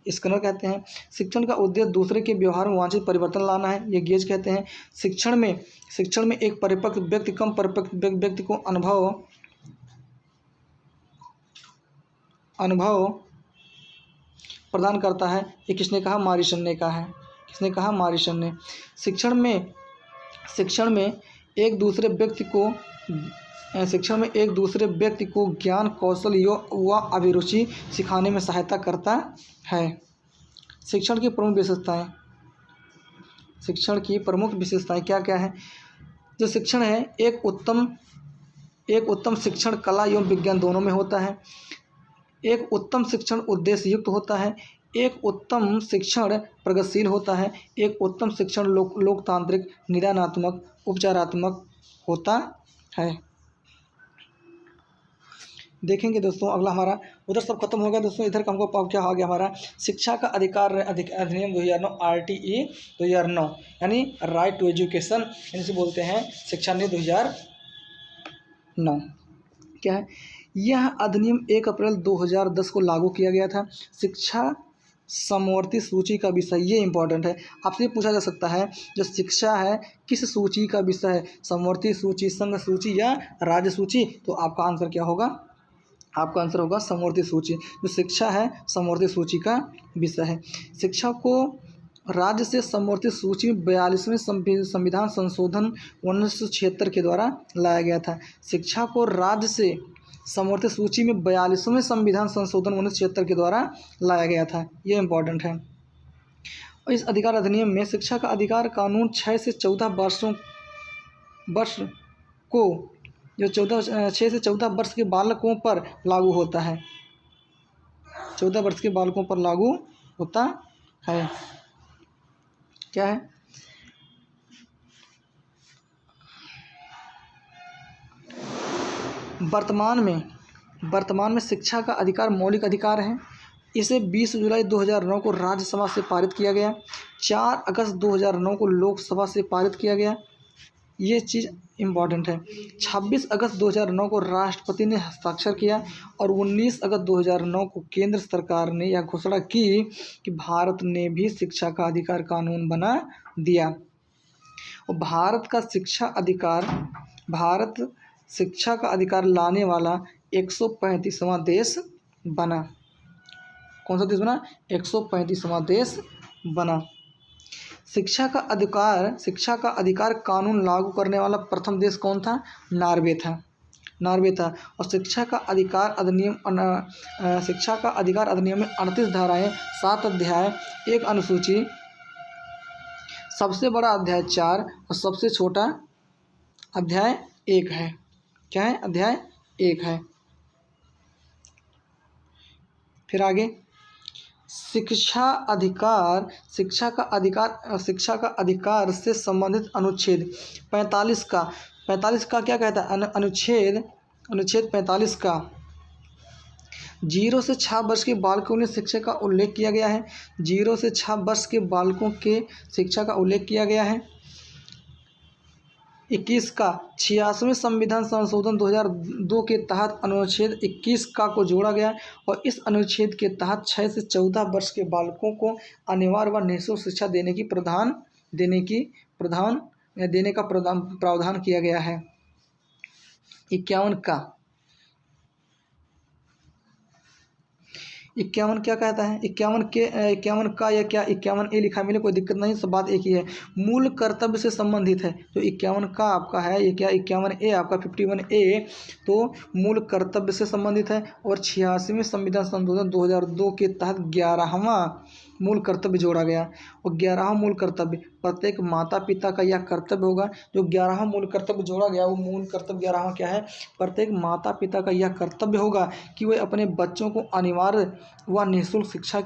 [SPEAKER 1] स्कैनर कहते हैं। शिक्षण का उद्देश्य दूसरे के व्यवहार में वांछित परिवर्तन लाना है, ये गेज कहते हैं। शिक्षण में एक परिपक्व व्यक्ति कम परिपक्व व्यक्ति को अनुभव प्रदान करता है। ये किसने कहा? मॉरिसन ने कहा है। किसने कहा? मॉरिसन ने। शिक्षण में एक दूसरे व्यक्ति को ज्ञान, कौशल व अभिरुचि सिखाने में सहायता करता है। शिक्षण की प्रमुख विशेषताएं क्या क्या है? जो शिक्षण है एक उत्तम शिक्षण कला एवं विज्ञान दोनों में होता है। एक उत्तम शिक्षण उद्देश्य युक्त होता है। एक उत्तम शिक्षण प्रगतिशील होता है। एक उत्तम शिक्षण लोकतांत्रिक, निदानात्मक, उपचारात्मक होता है। देखेंगे दोस्तों अगला हमारा, उधर सब खत्म हो गया दोस्तों। इधर का हमको क्या आ गया हमारा? शिक्षा का अधिनियम 2009, RTE 2009 यानी राइट टू एजुकेशन, इनसे बोलते हैं शिक्षा नीति 2009। क्या है? यह अधिनियम 1 अप्रैल 2010 को लागू किया गया था। शिक्षा समवर्ती सूची का विषय, ये इंपॉर्टेंट है। आपसे पूछा जा सकता है जो शिक्षा है किस सूची का विषय है? समवर्ती सूची, संघ सूची या राज्य सूची? तो आपका आंसर क्या होगा? आपका आंसर होगा समवर्ती सूची। जो शिक्षा है समवर्ती सूची का विषय है। शिक्षा को राज्य से समवर्ती सूची में 42वें संविधान संशोधन 1976 के द्वारा लाया गया था। शिक्षा को राज्य से समवर्ती सूची में 42वें संविधान संशोधन 1976 के द्वारा लाया गया था। ये इंपॉर्टेंट है। और इस अधिकार अधिनियम में शिक्षा का अधिकार कानून 6 से 14 वर्ष को जो 6 से 14 वर्ष के बालकों पर लागू होता है। 14 वर्ष के बालकों पर लागू होता है। क्या है? वर्तमान में शिक्षा का अधिकार मौलिक अधिकार है। इसे 20 जुलाई 2009 को राज्यसभा से पारित किया गया। 4 अगस्त 2009 को लोकसभा से पारित किया गया। ये चीज़ इम्पॉर्टेंट है। 26 अगस्त 2009 को राष्ट्रपति ने हस्ताक्षर किया और 19 अगस्त 2009 को केंद्र सरकार ने यह घोषणा की कि भारत ने भी शिक्षा का अधिकार कानून बना दिया। और भारत का शिक्षा अधिकार, भारत शिक्षा का अधिकार लाने वाला 135वां देश बना। कौन सा देश बना? 135वां देश बना। शिक्षा का अधिकार कानून लागू करने वाला प्रथम देश कौन था? नॉर्वे था। और शिक्षा का अधिकार अधिनियम में 38 धाराएं, 7 अध्याय, 1 अनुसूची, सबसे बड़ा अध्याय 4 और सबसे छोटा अध्याय 1 है। क्या है? अध्याय 1 है। फिर आगे शिक्षा का अधिकार से संबंधित अनुच्छेद 45 का क्या कहता है? अनुच्छेद 45 का 0 से 6 वर्ष के बालकों ने शिक्षा का उल्लेख किया गया है। 0 से 6 वर्ष के बालकों के शिक्षा का उल्लेख किया गया है। 21 का 86वें संविधान संशोधन 2002 के तहत अनुच्छेद 21 का को जोड़ा गया और इस अनुच्छेद के तहत 6 से 14 वर्ष के बालकों को अनिवार्य व निःशुल्क शिक्षा देने का प्रावधान किया गया है। 51 क्या कहता है? 51 का या क्या 51A लिखा मिले, कोई दिक्कत नहीं, सब बात एक ही है। मूल कर्तव्य से संबंधित है। जो 51 का आपका है ये क्या? 51A आपका 51A तो मूल कर्तव्य से संबंधित है। और 86वें संविधान संशोधन 2002 के तहत 11वां मूल कर्तव्य जोड़ा गया। और 11वां मूल कर्तव्य प्रत्येक माता पिता का यह कर्तव्य होगा। जो 11वां मूल कर्तव्य जोड़ा गया वो मूल कर्तव्य 11वां क्या है? प्रत्येक माता पिता का यह कर्तव्य होगा कि वे अपने बच्चों को अनिवार्य व निःशुल्क शिक्षा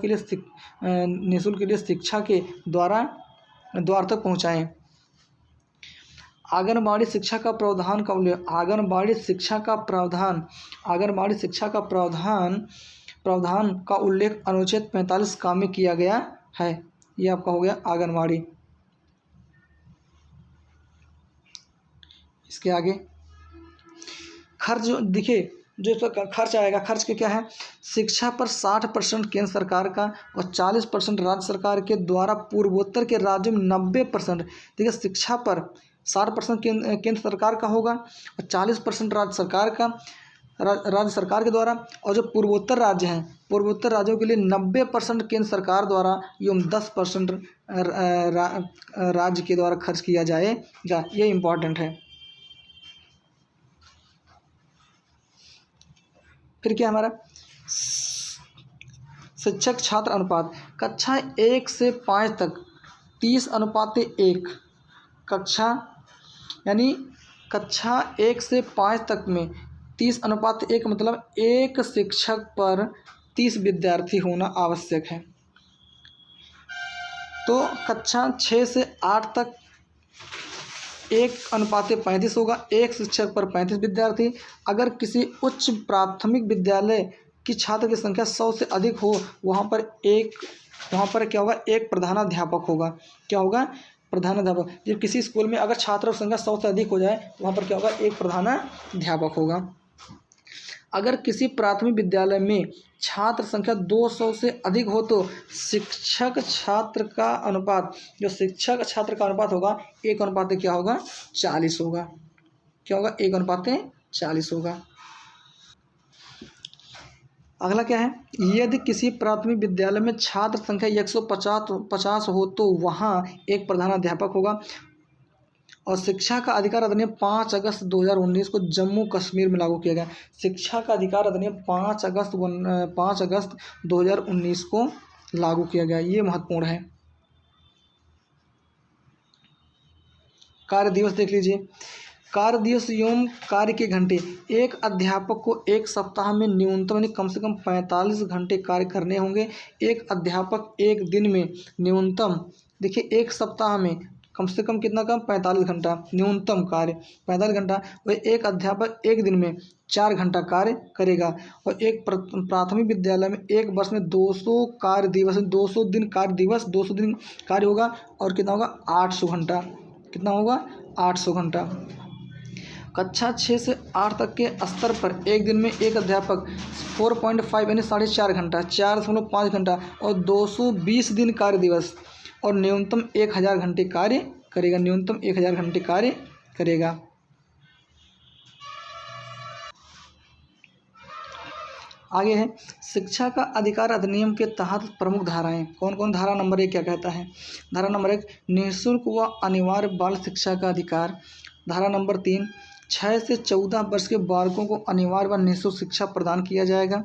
[SPEAKER 1] के द्वार तक पहुँचाएँ। आंगनबाड़ी शिक्षा का प्रावधान का उल्लेख। आंगनबाड़ी शिक्षा का प्रावधान का उल्लेख अनुच्छेद 45 का में किया गया है। ये आपका हो गया आंगनबाड़ी। इसके आगे खर्च देखिए, जो इसका खर्च आएगा, खर्च के क्या है? शिक्षा पर 60% केंद्र सरकार का और 40% राज्य सरकार के द्वारा। पूर्वोत्तर के राज्यों में 90%। देखिए शिक्षा पर 60% केंद्र सरकार का होगा और 40% राज्य सरकार के द्वारा। और जो पूर्वोत्तर राज्य हैं, पूर्वोत्तर राज्यों के लिए 90% केंद्र सरकार द्वारा एवं 10% राज्य के द्वारा खर्च किया जाएगा। ये इम्पॉर्टेंट है। फिर क्या हमारा शिक्षक छात्र अनुपात। कक्षा 1 से 5 तक 30:1। कक्षा 1 से 5 तक में 30:1 मतलब एक शिक्षक पर 30 विद्यार्थी होना आवश्यक है। तो कक्षा 6 से 8 तक 1:35 होगा, एक शिक्षक पर 35 विद्यार्थी। अगर किसी उच्च प्राथमिक विद्यालय की छात्र की संख्या 100 से अधिक हो, वहाँ पर क्या होगा? एक प्रधानाध्यापक होगा। क्या होगा? प्रधानाध्यापक। जब किसी स्कूल में अगर छात्रों की संख्या 100 से अधिक हो जाए तो वहाँ पर क्या होगा? एक प्रधानाध्यापक होगा। अगर किसी प्राथमिक विद्यालय में छात्र संख्या 200 से अधिक हो तो शिक्षक छात्र का अनुपात होगा 1:40 क्या होगा? 40 होगा। क्या होगा? 1:40 होगा। अगला क्या है? यदि किसी प्राथमिक विद्यालय में छात्र संख्या 150 हो तो वहाँ एक प्रधानाध्यापक होगा। और शिक्षा का अधिकार अधिनियम 5 अगस्त 2019 को जम्मू कश्मीर में लागू किया गया। शिक्षा का अधिकार अधिनियम 5 अगस्त 2019 को लागू किया गया। ये महत्वपूर्ण है। कार्य दिवस देख लीजिए। कार्य दिवस एवं कार्य के घंटे। एक अध्यापक को एक सप्ताह में न्यूनतम कम से कम 45 घंटे कार्य करने होंगे। एक अध्यापक एक दिन में न्यूनतम, देखिए एक सप्ताह में कम से कम कितना? कम 45 घंटा न्यूनतम कार्य 45 घंटा। और एक अध्यापक एक दिन में 4 घंटा कार्य करेगा। और एक प्राथमिक विद्यालय में एक वर्ष में 200 कार्य दिवस 200 दिन कार्य दिवस 200 दिन कार्य होगा। और कितना होगा? 800 घंटा। कितना होगा? 800 घंटा। कक्षा 6 से 8 तक के स्तर पर एक दिन में एक अध्यापक 4.5 यानी 4.5 घंटा 4.5 घंटा और 220 दिन कार्य दिवस और न्यूनतम 1000 घंटे कार्य करेगा। न्यूनतम 1000 घंटे कार्य करेगा। आगे है शिक्षा का अधिकार अधिनियम के तहत प्रमुख धाराएं कौन कौन। धारा नंबर 1 क्या कहता है। धारा नंबर 1 निःशुल्क व अनिवार्य बाल शिक्षा का अधिकार। धारा नंबर 3 6 से 14 वर्ष के बालकों को अनिवार्य व निःशुल्क शिक्षा प्रदान किया जाएगा।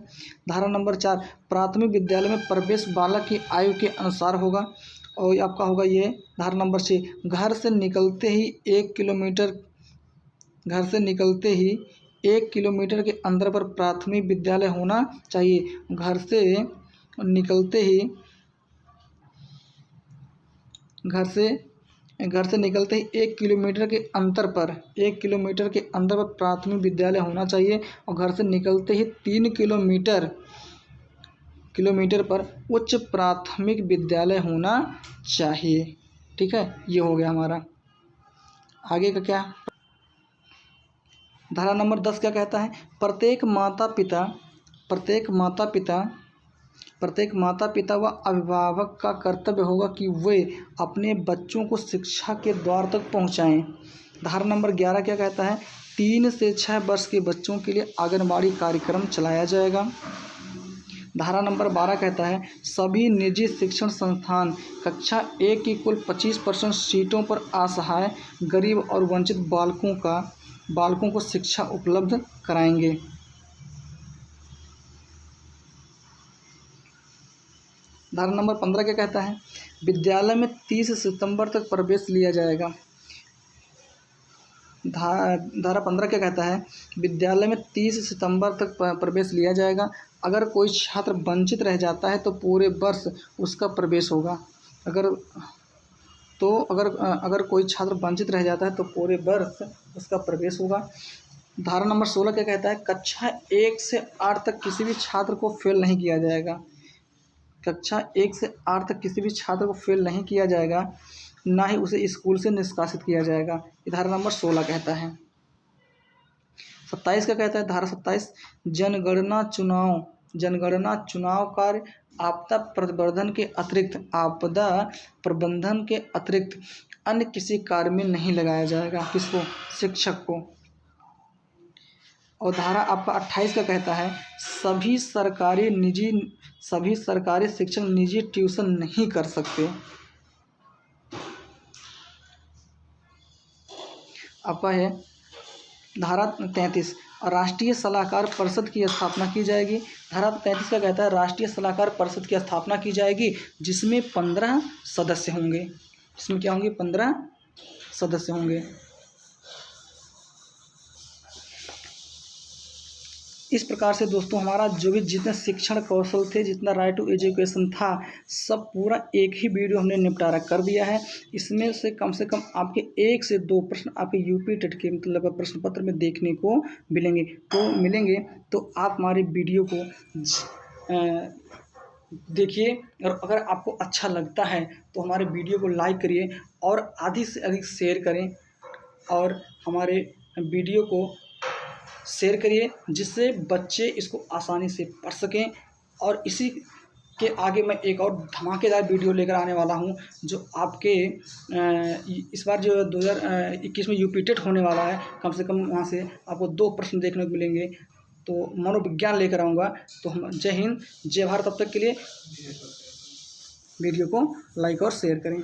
[SPEAKER 1] धारा नंबर 4 प्राथमिक विद्यालय में प्रवेश बालक की आयु के अनुसार होगा और आपका होगा ये। धारा नंबर 6 घर से निकलते ही 1 किलोमीटर के अंदर पर प्राथमिक विद्यालय होना चाहिए। घर से निकलते ही 1 किलोमीटर के अंतर पर प्राथमिक विद्यालय होना चाहिए और घर से निकलते ही 3 किलोमीटर पर उच्च प्राथमिक विद्यालय होना चाहिए। ठीक है, ये हो गया हमारा। आगे का क्या। धारा नंबर 10 क्या कहता है। प्रत्येक माता पिता व अभिभावक का कर्तव्य होगा कि वे अपने बच्चों को शिक्षा के द्वार तक पहुंचाएं। धारा नंबर 11 क्या कहता है। 3 से 6 वर्ष के बच्चों के लिए आंगनबाड़ी कार्यक्रम चलाया जाएगा। धारा नंबर 12 कहता है सभी निजी शिक्षण संस्थान कक्षा 1 की कुल 25% सीटों पर असहाय, गरीब और वंचित बालकों को शिक्षा उपलब्ध कराएंगे। धारा नंबर 15 क्या कहता है। विद्यालय में 30 सितंबर तक प्रवेश लिया जाएगा। धारा 15 क्या कहता है। विद्यालय में 30 सितंबर तक प्रवेश लिया जाएगा। अगर कोई छात्र वंचित रह जाता है तो पूरे वर्ष उसका प्रवेश होगा। अगर कोई छात्र वंचित रह जाता है तो पूरे वर्ष उसका प्रवेश होगा। धारा नंबर 16 क्या कहता है। कक्षा 1 से 8 तक किसी भी छात्र को फेल नहीं किया जाएगा। कक्षा 1 से 8 तक किसी भी छात्र को फेल नहीं किया जाएगा, ना ही उसे स्कूल से निष्कासित किया जाएगा। ये धारा नंबर 16 कहता है। 27 का कहता है। धारा 27 जनगणना चुनाव कार्य आपदा प्रबंधन के अतिरिक्त अन्य किसी कार्य में नहीं लगाया जाएगा। किसको। शिक्षक को। और धारा आपका 28 का कहता है सभी सरकारी शिक्षक निजी ट्यूशन नहीं कर सकते। आपका है धारा 33 राष्ट्रीय सलाहकार परिषद की स्थापना की जाएगी। धारा 33 का कहता है राष्ट्रीय सलाहकार परिषद की स्थापना की जाएगी जिसमें 15 सदस्य होंगे। इसमें क्या होंगे। 15 सदस्य होंगे। इस प्रकार से दोस्तों हमारा जो भी जितने शिक्षण कौशल थे, जितना राइट टू एजुकेशन था, सब पूरा एक ही वीडियो हमने निपटारा कर दिया है। इसमें से कम आपके 1 से 2 प्रश्न आपके यूपी टेट के मतलब प्रश्न पत्र में देखने को मिलेंगे। तो आप हमारे वीडियो को देखिए और अगर आपको अच्छा लगता है तो हमारे वीडियो को लाइक करिए और अधिक से अधिक शेयर करें और हमारे वीडियो को शेयर करिए जिससे बच्चे इसको आसानी से पढ़ सकें। और इसी के आगे मैं एक और धमाकेदार वीडियो लेकर आने वाला हूं जो आपके इस बार जो 2021 में यूपी टेट होने वाला है, कम से कम वहां से आपको 2 प्रश्न देखने को मिलेंगे। तो मनोविज्ञान लेकर आऊँगा। तो हम जय हिंद जय भारत। तब तक के लिए वीडियो को लाइक और शेयर करें।